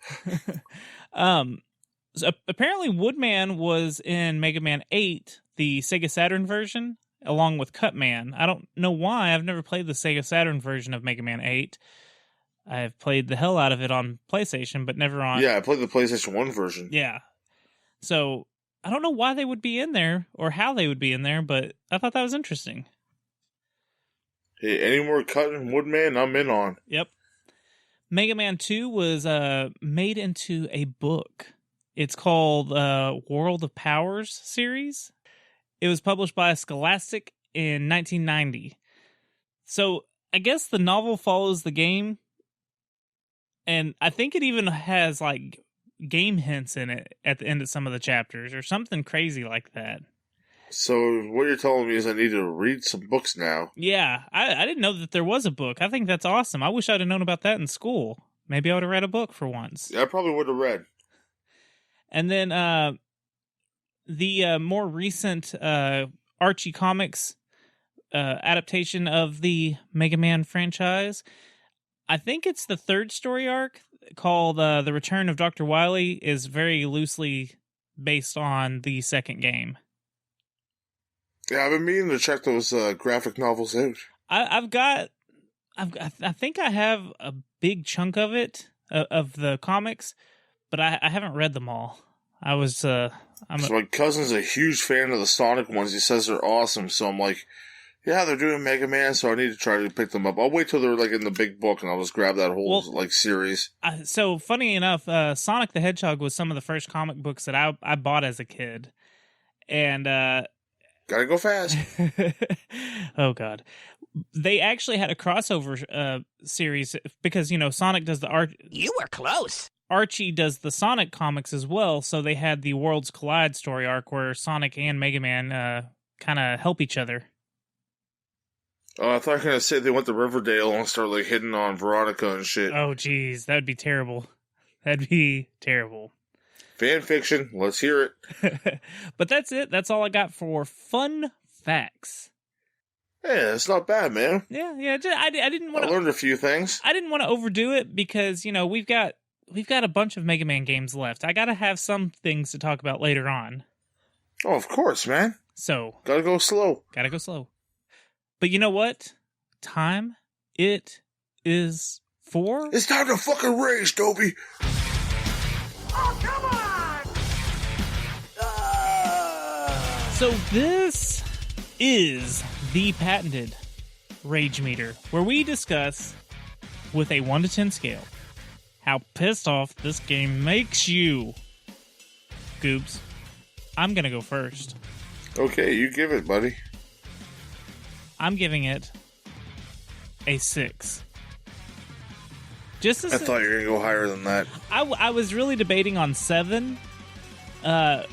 So apparently Woodman was in Mega Man 8, the Sega Saturn version, along with Cutman. I don't know why. I've never played the Sega Saturn version of Mega Man 8. I've played the hell out of it on PlayStation, but never on... Yeah, I played the PlayStation 1 version. Yeah. So, I don't know why they would be in there, or how they would be in there, but I thought that was interesting. Hey, any more Cutting Woodman, I'm in on. Yep. Mega Man 2 was made into a book. It's called World of Powers series. It was published by Scholastic in 1990. So I guess the novel follows the game. And I think it even has like game hints in it at the end of some of the chapters or something crazy like that. So what you're telling me is I need to read some books now. Yeah, I didn't know that there was a book. I think that's awesome. I wish I'd have known about that in school. Maybe I would have read a book for once. Yeah, I probably would have read. And then the more recent Archie Comics adaptation of the Mega Man franchise, I think it's the third story arc called The Return of Dr. Wily, is very loosely based on the second game. Yeah, I've been meaning to check those graphic novels out. I think I have a big chunk of it, of the comics, but I haven't read them all. My cousin's a huge fan of the Sonic ones. He says they're awesome, so I'm like, yeah, they're doing Mega Man, so I need to try to pick them up. I'll wait till they're like in the big book, and I'll just grab that whole series. So funny enough, Sonic the Hedgehog was some of the first comic books that I bought as a kid, and gotta go fast. Oh God. They actually had a crossover series because, you know, Sonic does the art. You were close. Archie does the Sonic comics as well, so they had the Worlds Collide story arc where Sonic and Mega Man kind of help each other. Oh, I thought you were going to say they went to Riverdale and start like hitting on Veronica and shit. Oh, geez, that would be terrible. That'd be terrible. Fan fiction, let's hear it. But that's it. That's all I got for fun facts. Yeah, it's not bad, man. Yeah. I didn't want to. I learned a few things. I didn't want to overdo it because, you know, we've got a bunch of Mega Man games left. I got to have some things to talk about later on. Oh, of course, man. So gotta go slow. But you know what? Time it is for. It's time to fucking race, Toby. Oh, come on! So this is the patented Rage Meter, where we discuss, with a 1 to 10 scale, how pissed off this game makes you. Goobs, I'm gonna go first. Okay, you give it, buddy. I'm giving it a 6. I thought you were gonna go higher than that. I was really debating on 7, but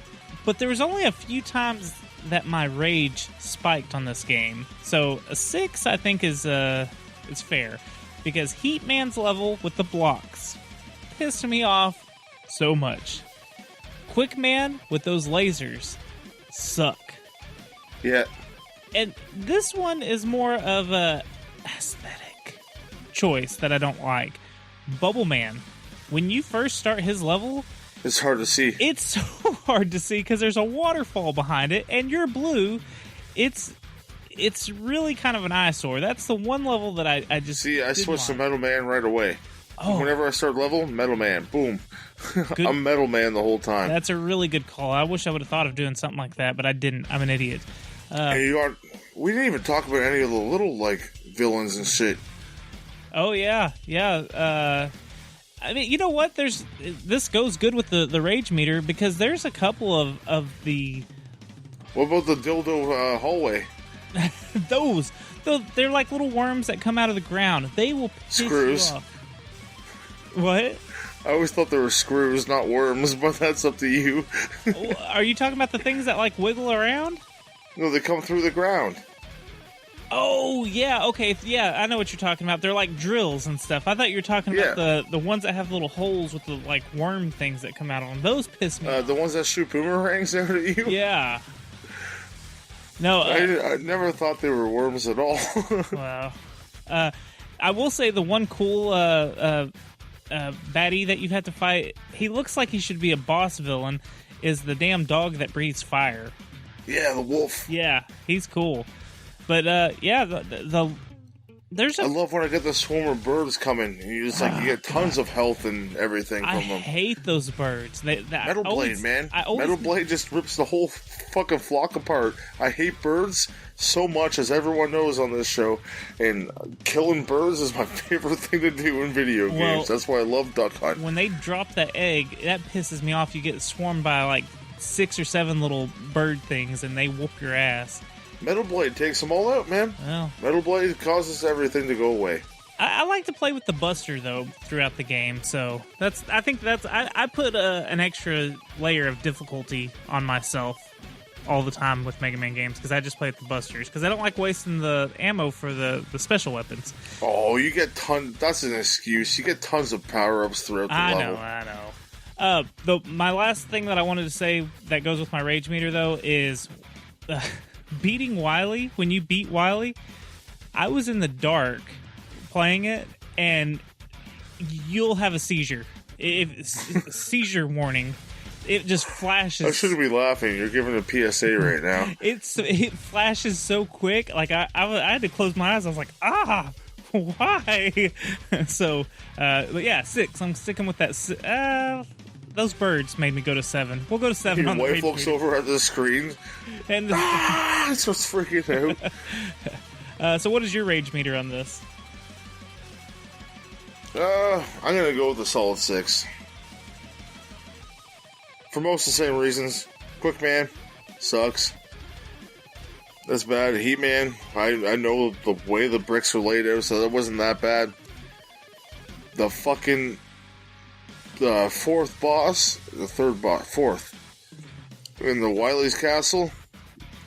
there was only a few times that my rage spiked on this game. So a 6, I think, is fair, because Heat Man's level with the blocks pissed me off so much. Quick Man with those lasers suck. Yeah. And this one is more of a aesthetic choice that I don't like. Bubble Man, when you first start his level, It's hard to see. it's so hard to see because there's a waterfall behind it, and you're blue. It's really kind of an eyesore. That's the one level that I just See, I didn't switched to like. Metal Man right away. Oh. Whenever I start level, Metal Man. Boom. Good. I'm Metal Man the whole time. That's a really good call. I wish I would have thought of doing something like that, but I didn't. I'm an idiot. And we didn't even talk about any of the little, like, villains and shit. Oh yeah. I mean, you know what? This goes good with the rage meter, because there's a couple of the What about the dildo hallway? they're like little worms that come out of the ground. They will piss Screws. you off. What? I always thought they were screws, not worms, but that's up to you. Are you talking about the things that like wiggle around? No, they come through the ground. Oh, yeah, okay, yeah, I know what you're talking about. They're like drills and stuff. I thought you were talking about the ones that have little holes with the, like, worm things that come out on them. Those piss me off. The ones that shoot boomerangs out at you? Yeah. No, I never thought they were worms at all. wow. I will say the one cool baddie that you have to fight, he looks like he should be a boss villain, is the damn dog that breathes fire. Yeah, the wolf. Yeah, he's cool. But yeah, there's I love when I get the swarm of birds coming. You get tons of health and everything from I them. hate those birds. Metal Blade, man. Metal Blade just rips the whole fucking flock apart. I hate birds so much, as everyone knows on this show, and killing birds is my favorite thing to do in video games. That's why I love Duck Hunt. When they drop that egg, that pisses me off. You get swarmed by like 6 or 7 little bird things, and they whoop your ass. Metal Blade takes them all out, man. Well, Metal Blade causes everything to go away. I like to play with the Buster though throughout the game, so I put an extra layer of difficulty on myself all the time with Mega Man games, because I just play with the Busters, because I don't like wasting the ammo for the special weapons. Oh, you get tons. That's an excuse. You get tons of power ups throughout the level. I know. My last thing that I wanted to say that goes with my rage meter though is. Beating Wily, when you beat Wily, I was in the dark playing it, and you'll have a seizure. Seizure warning. It just flashes. I shouldn't be laughing. You're giving a PSA right now. It flashes so quick. Like I had to close my eyes. I was like, why? So, but yeah, 6. I'm sticking with that. Those birds made me go to 7. We'll go to 7 Your on the wife rage looks meter. over at the screen. And Starts freaking out. so what is your rage meter on this? I'm gonna go with a solid 6. For most of the same reasons. Quick Man sucks. That's bad. Heat Man, I know the way the bricks are laid out, so that wasn't that bad. The fucking fourth boss, fourth, in the Wily's castle,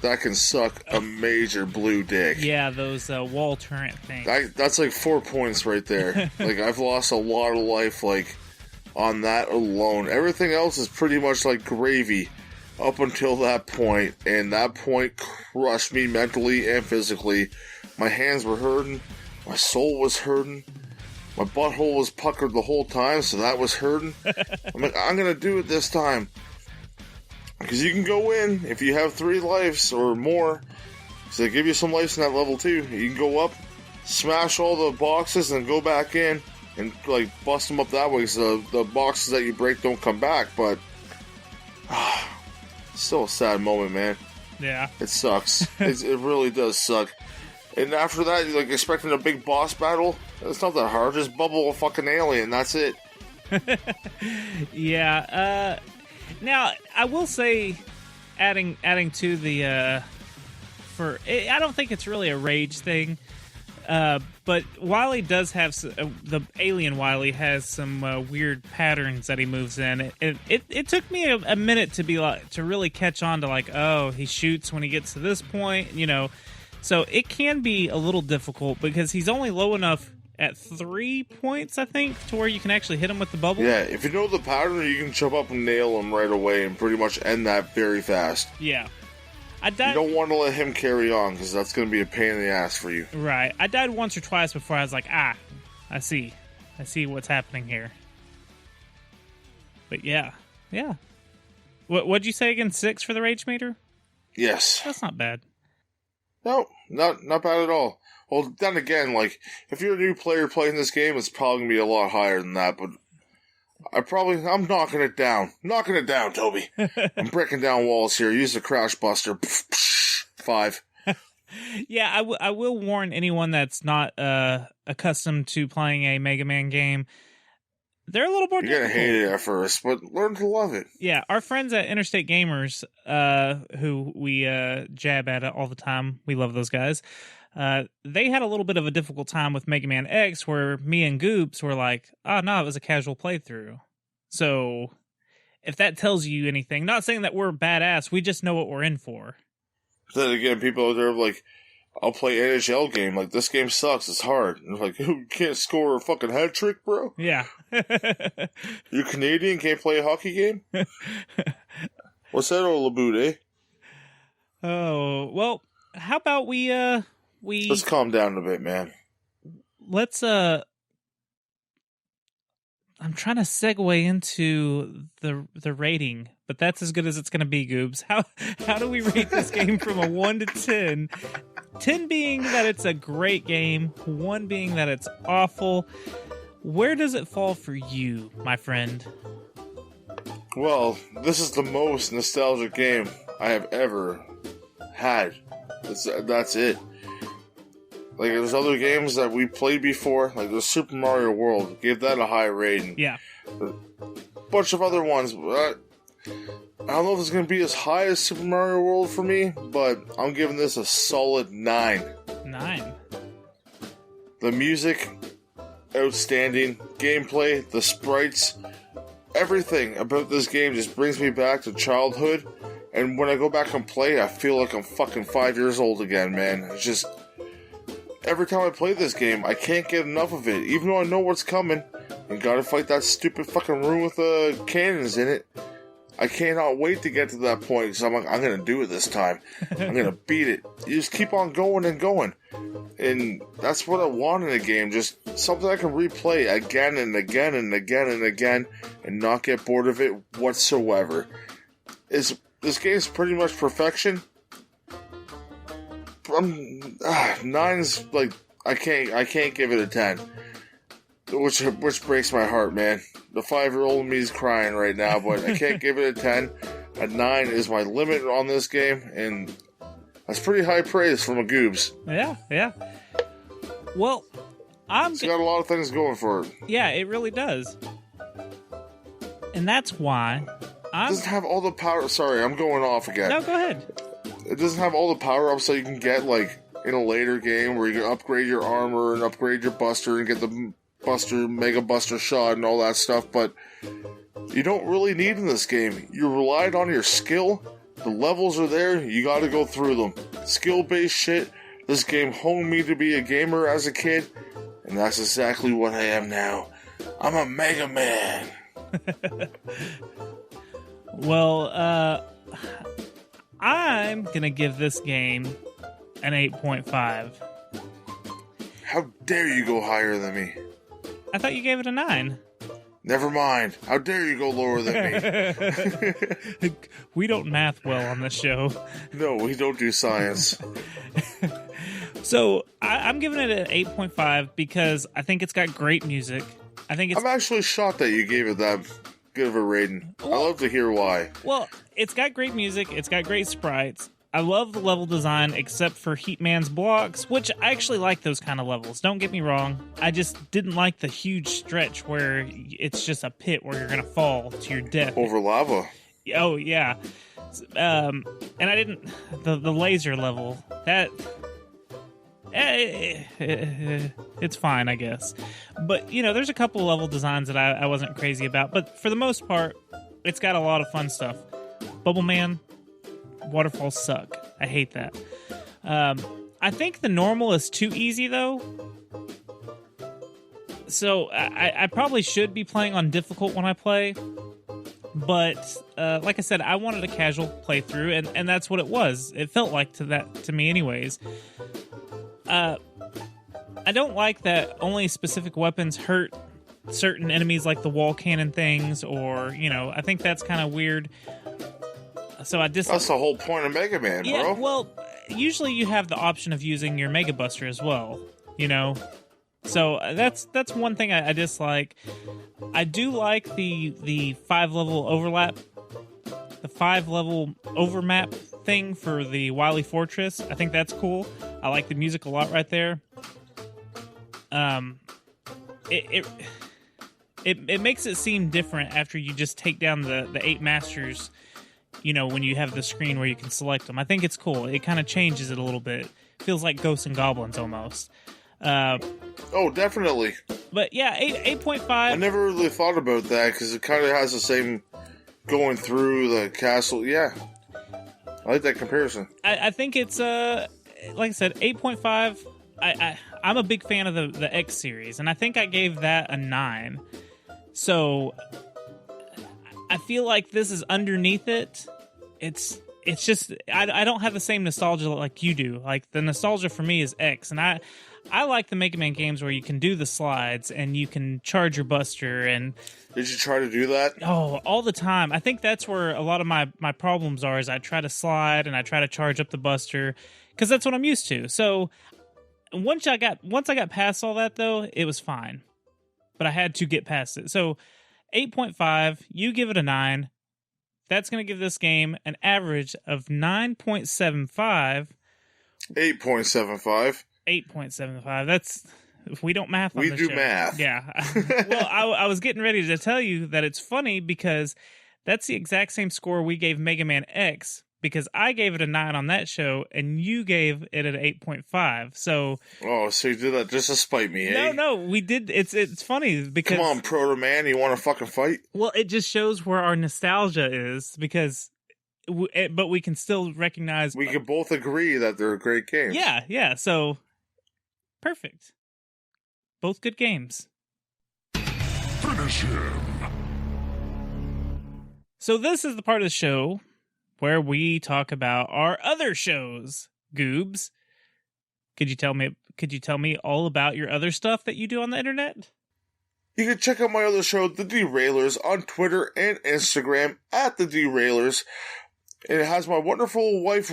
that can suck a major blue dick. Yeah, those wall turret things. That's like 4 points right there. Like, I've lost a lot of life, like, on that alone. Everything else is pretty much like gravy up until that point, and that point crushed me mentally and physically. My hands were hurting, my soul was hurting, my butthole was puckered the whole time, so that was hurting. I'm like, I'm gonna do it this time. Because you can go in, if you have 3 lives or more, so they give you some lives in that level too. You can go up, smash all the boxes, and go back in, and like bust them up that way, so the boxes that you break don't come back, but still a sad moment, man. Yeah. It sucks. It really does suck. And after that, you're like expecting a big boss battle. It's not that hard. Just bubble a fucking alien. That's it. Yeah. Now I will say, adding to the I don't think it's really a rage thing. But Wily does have the alien Wily has some weird patterns that he moves in. It took me a minute to really catch on to like, oh, he shoots when he gets to this point, So it can be a little difficult because he's only low enough at 3 points, I think, to where you can actually hit him with the bubble. Yeah, if you know the pattern, you can jump up and nail him right away and pretty much end that very fast. Yeah. You don't want to let him carry on because that's going to be a pain in the ass for you. Right. I died once or twice before I was like, I see what's happening here. But yeah. What'd you say again? 6 for the rage meter? Yes. That's not bad. No, not bad at all. Well, then again, like, if you're a new player playing this game, it's probably going to be a lot higher than that, but I'm knocking it down. Knocking it down, Toby. I'm breaking down walls here. Use the crash buster. 5. Yeah, I will warn anyone that's not accustomed to playing a Mega Man game. They're a little more You're going to hate it at first, but learn to love it. Yeah, our friends at Interstate Gamers, who we jab at all the time, we love those guys. They had a little bit of a difficult time with Mega Man X where me and Goops were like, oh, no, it was a casual playthrough. So if that tells you anything, not saying that we're badass, we just know what we're in for. Then again, people out there are like, I'll play NHL game. Like, this game sucks. It's hard. And like, you can't score a fucking hat trick, bro? Yeah. You're Canadian, can't play a hockey game? What's that old laboot, eh? Oh, well, how about we Let's calm down a bit, man. Let's I'm trying to segue into the rating, but that's as good as it's going to be, Goobs. How do we rate this game from a 1 to 10? 10 being that it's a great game, 1 being that it's awful. Where does it fall for you, my friend? Well, this is the most nostalgic game I have ever had. That's it. Like, there's other games that we played before, like the Super Mario World, gave that a high rating. Yeah. A bunch of other ones, but I don't know if it's going to be as high as Super Mario World for me, but I'm giving this a solid 9. 9. The music, outstanding. Gameplay, the sprites, everything about this game just brings me back to childhood. And when I go back and play, I feel like I'm fucking 5 years old again, man. It's just, every time I play this game, I can't get enough of it. Even though I know what's coming, and gotta fight that stupid fucking room with cannons in it. I cannot wait to get to that point, because I'm like, I'm gonna do it this time. I'm gonna beat it. You just keep on going and going. And that's what I want in a game, just something I can replay again and again and again and again, and not get bored of it whatsoever. This game's pretty much perfection. 9's like, I can't give it a 10. Which breaks my heart, man. The 5-year-old in me is crying right now, but I can't give it a 10. A 9 is my limit on this game, and that's pretty high praise from a Goobs. Yeah. Well, it's got a lot of things going for it. Yeah, it really does. And that's why It doesn't have all the power. Sorry, I'm going off again. No, go ahead. It doesn't have all the power-ups that you can get, like, in a later game where you can upgrade your armor and upgrade your buster and get the Mega Buster shot and all that stuff, but you don't really need in this game. You relied on your skill. The levels are there. You gotta go through them. Skill-based shit. This game honed me to be a gamer as a kid, and that's exactly what I am now. I'm a Mega Man. Well, I'm gonna give this game an 8.5. How dare you go higher than me? I thought you gave it a 9. Never mind. How dare you go lower than me? We don't math well on this show. No, we don't do science. So, I'm giving it an 8.5 because I think it's got great music. I'm actually shocked that you gave it that good of a rating. I'd love to hear why. Well, it's got great music. It's got great sprites. I love the level design except for Heatman's blocks, which I actually like those kind of levels. Don't get me wrong. I just didn't like the huge stretch where it's just a pit where you're going to fall to your death. Over lava. Oh, yeah. And I didn't... The laser level, that It's fine, I guess. But, there's a couple level designs that I wasn't crazy about. But for the most part, it's got a lot of fun stuff. Bubble Man, waterfalls suck. I hate that. I think the normal is too easy, though. So I probably should be playing on difficult when I play. But like I said, I wanted a casual playthrough, and that's what it was. It felt like to me anyways. I don't like that only specific weapons hurt certain enemies, like the wall cannon things, or, I think that's kind of weird. So That's the whole point of Mega Man, yeah, bro. well, usually you have the option of using your Mega Buster as well, So that's one thing I dislike. I do like the 5-level overlap, the 5-level overmap thing for the Wily Fortress. I think that's cool. I like the music a lot right there. It makes it seem different after you just take down the 8 masters. When you have the screen where you can select them. I think it's cool. It kind of changes it a little bit. Feels like Ghosts and Goblins almost. Oh, definitely. But yeah, 8.5. I never really thought about that because it kind of has the same going through the castle. Yeah. I like that comparison. I think it's, like I said, 8.5. I'm a big fan of the X series, and I think I gave that a 9. So I feel like this is underneath it. It's just I don't have the same nostalgia like you do. Like, the nostalgia for me is X, and I like the Mega Man games where you can do the slides and you can charge your Buster. And did you try to do that? Oh, all the time. I think that's where a lot of my problems are. Is I try to slide and I try to charge up the Buster because that's what I'm used to. So once I got past all that, though, it was fine. But I had to get past it. So 8.5. You give it a 9. That's going to give this game an average of 9.75. 8.75. 8.75. That's, if we don't math on we this do show. math. Yeah. Well, I was getting ready to tell you that it's funny because that's the exact same score we gave Mega Man X, because I gave it a 9 on that show and you gave it an 8.5. So so you did that just to spite me, eh? No, we did. It's funny because, come on, Proto Man, you want to fucking fight? Well, it just shows where our nostalgia is, because but we can still recognize, we can both agree that they're great games. Yeah. So perfect. Both good games. Finish him. So this is the part of the show where we talk about our other shows. Goobs, could you tell me all about your other stuff that you do on the internet? You can check out my other show, The Derailers, on Twitter and Instagram at The Derailers. And it has my wonderful wife,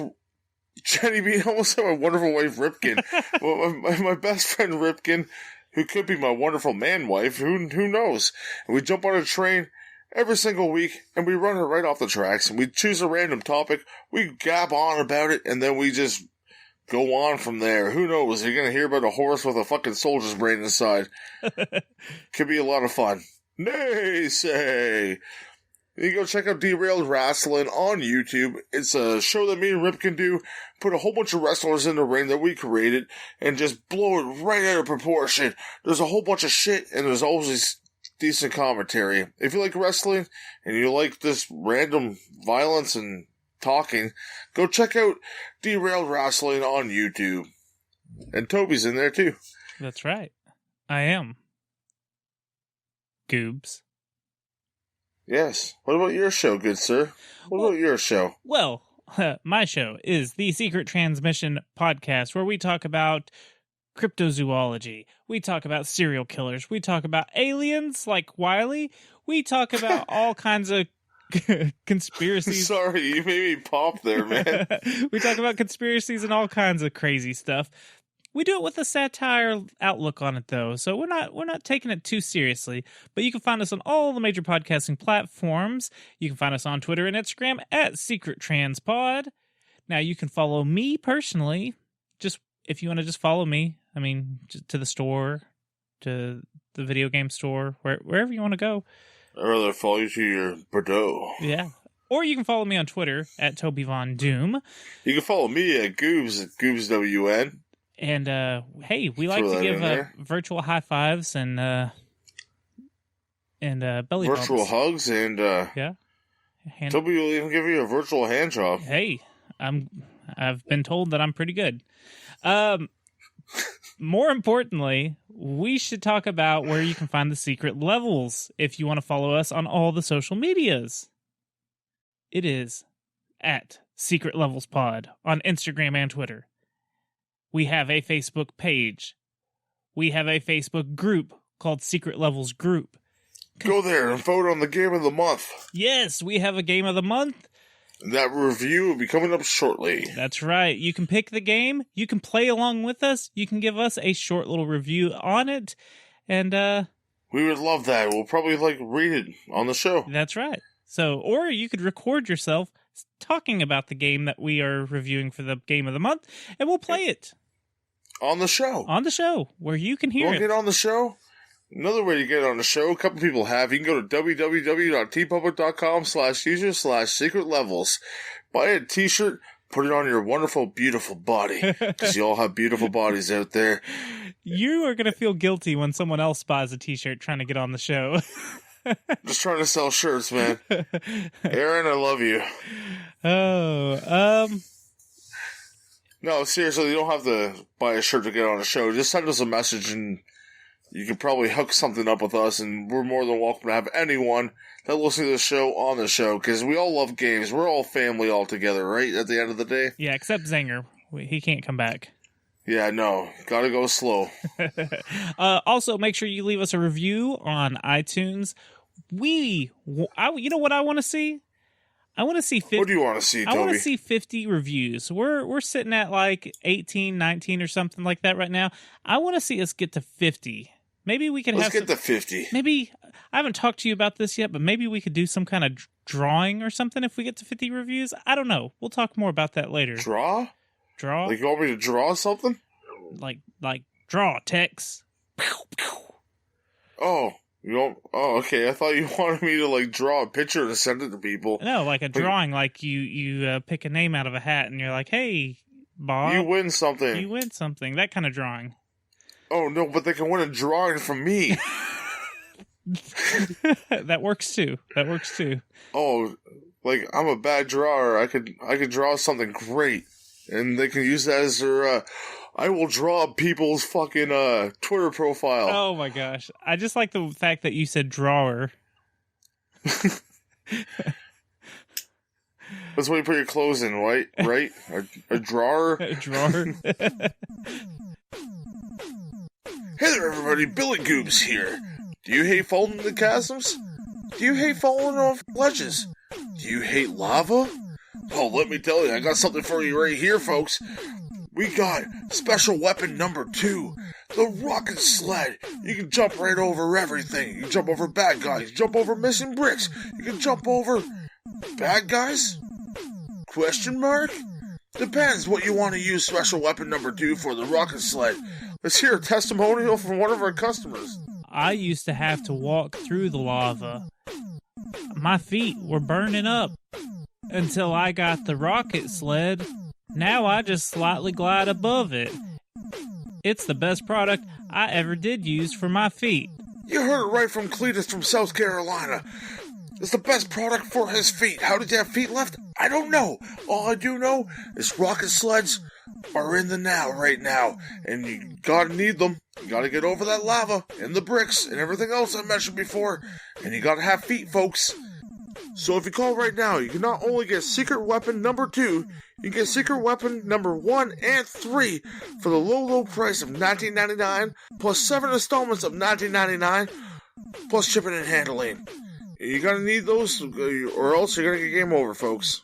Jenny B. I almost said my wonderful wife, Ripkin. Well, my best friend, Ripkin, who could be my wonderful man wife. Who knows? And we jump on a train every single week, and we run it right off the tracks, and we choose a random topic, we gab on about it, and then we just go on from there. Who knows? You're going to hear about a horse with a fucking soldier's brain inside. Could be a lot of fun. Nay, say. You can go check out Derailed Wrestling on YouTube. It's a show that me and Rip can do. Put a whole bunch of wrestlers in the ring that we created and just blow it right out of proportion. There's a whole bunch of shit, and there's always decent commentary. If you like wrestling and you like this random violence and talking, go check out Derailed Wrestling on YouTube. And Toby's in there too. That's right. I am. Goobs. Yes. What about your show, good sir? What about your show? Well, my show is the Secret Transmission podcast, where we talk about cryptozoology. We talk about serial killers. We talk about aliens like Wily. We talk about all kinds of conspiracies. Sorry, you made me pop there, man. We talk about conspiracies and all kinds of crazy stuff. We do it with a satire outlook on it, though, so we're not taking it too seriously. But you can find us on all the major podcasting platforms. You can find us on Twitter and Instagram at Secret Transpod. Now, you can follow me personally. Just if you want to just follow me, I mean, just to the store, to the video game store, wherever you want to go. I'd rather follow you to your Bordeaux. Yeah. Or you can follow me on Twitter at Toby Von Doom. You can follow me at Goobs WN. And hey, we like Throw to that give in there. virtual high fives and belly Virtual bumps. hugs and Yeah. Toby will even give you a virtual hand job. Hey, I've been told that I'm pretty good. More importantly, we should talk about where you can find the secret levels if you want to follow us on all the social medias. It is at Secret Levels Pod on Instagram and Twitter. We have a Facebook page. We have a Facebook group called Secret Levels Group. Go there and vote on the game of the month. Yes, we have a game of the month. That review will be coming up shortly. That's right. You can pick the game. You can play along with us. You can give us a short little review on it. And We would love that. We'll probably read it on the show. that's right. So, or you could record yourself talking about the game that we are reviewing for the game of the month, and we'll play it On the show. on the show where you can You hear want to it. get on the show? Another way to get on the show, a couple people have. You can go to www.tpublic.com/user/secret levels. Buy a t-shirt, put it on your wonderful, beautiful body. Because you all have beautiful bodies out there. You are going to feel guilty when someone else buys a t-shirt trying to get on the show. Just trying to sell shirts, man. Aaron, I love you. Oh, No, seriously, you don't have to buy a shirt to get on the show. Just send us a message and you can probably hook something up with us, and we're more than welcome to have anyone that listens to the show on the show, because we all love games. We're all family all together, right, at the end of the day? yeah, except Zanger. He can't come back. Yeah, no. Gotta go slow. Also, make sure you leave us a review on iTunes. You know what I want to see? I want to see 50. What do you want to see, I want Toby? to see 50 reviews. We're sitting at like 18, 19 or something like that right now. I want to see us get to 50. Maybe we could Let's have get to 50. maybe I haven't talked to you about this yet, but maybe we could do some kind of drawing or something if we get to 50 reviews. I don't know. We'll talk more about that later. Draw? Draw? Like, you want me to draw something? Like draw text. Oh, you don't... Oh, okay. I thought you wanted me to, draw a picture and send it to people. No, like a drawing, like you pick a name out of a hat and you're like, hey, Bob, You win something. you win something. That kind of drawing. Oh, no, but they can win a drawing from me. That works too. Oh, I'm a bad drawer. I could draw something great. And they can use that as their, I will draw people's fucking, Twitter profile. Oh my gosh. I just like the fact that you said drawer. That's where you put your clothes in, right? Right? A drawer? Drawer. Hey there, everybody. Billy Goobs here. Do you hate falling into chasms? Do you hate falling off ledges? Do you hate lava? Well, let me tell you, I got something for you right here, folks. We got special weapon number 2, the rocket sled. You can jump right over everything. You can jump over bad guys, jump over missing bricks. You can jump over bad guys? Question mark? Depends what you want to use special weapon number 2 for, the rocket sled. Let's hear a testimonial from one of our customers. I used to have to walk through the lava. My feet were burning up until I got the rocket sled. Now I just slightly glide above it. It's the best product I ever did use for my feet. You heard it right from Cletus from South Carolina. It's the best product for his feet. How did you have feet left? I don't know. All I do know is rocket sleds are in the now right now. And you gotta need them. You gotta get over that lava and the bricks and everything else I mentioned before. And you gotta have feet, folks. So if you call right now, you can not only get secret weapon number 2, you can get secret weapon number 1 and 3 for the low price of $19.99, plus 7 installments of $19.99, plus shipping and handling. You gotta need those, or else you're gonna get game over, folks.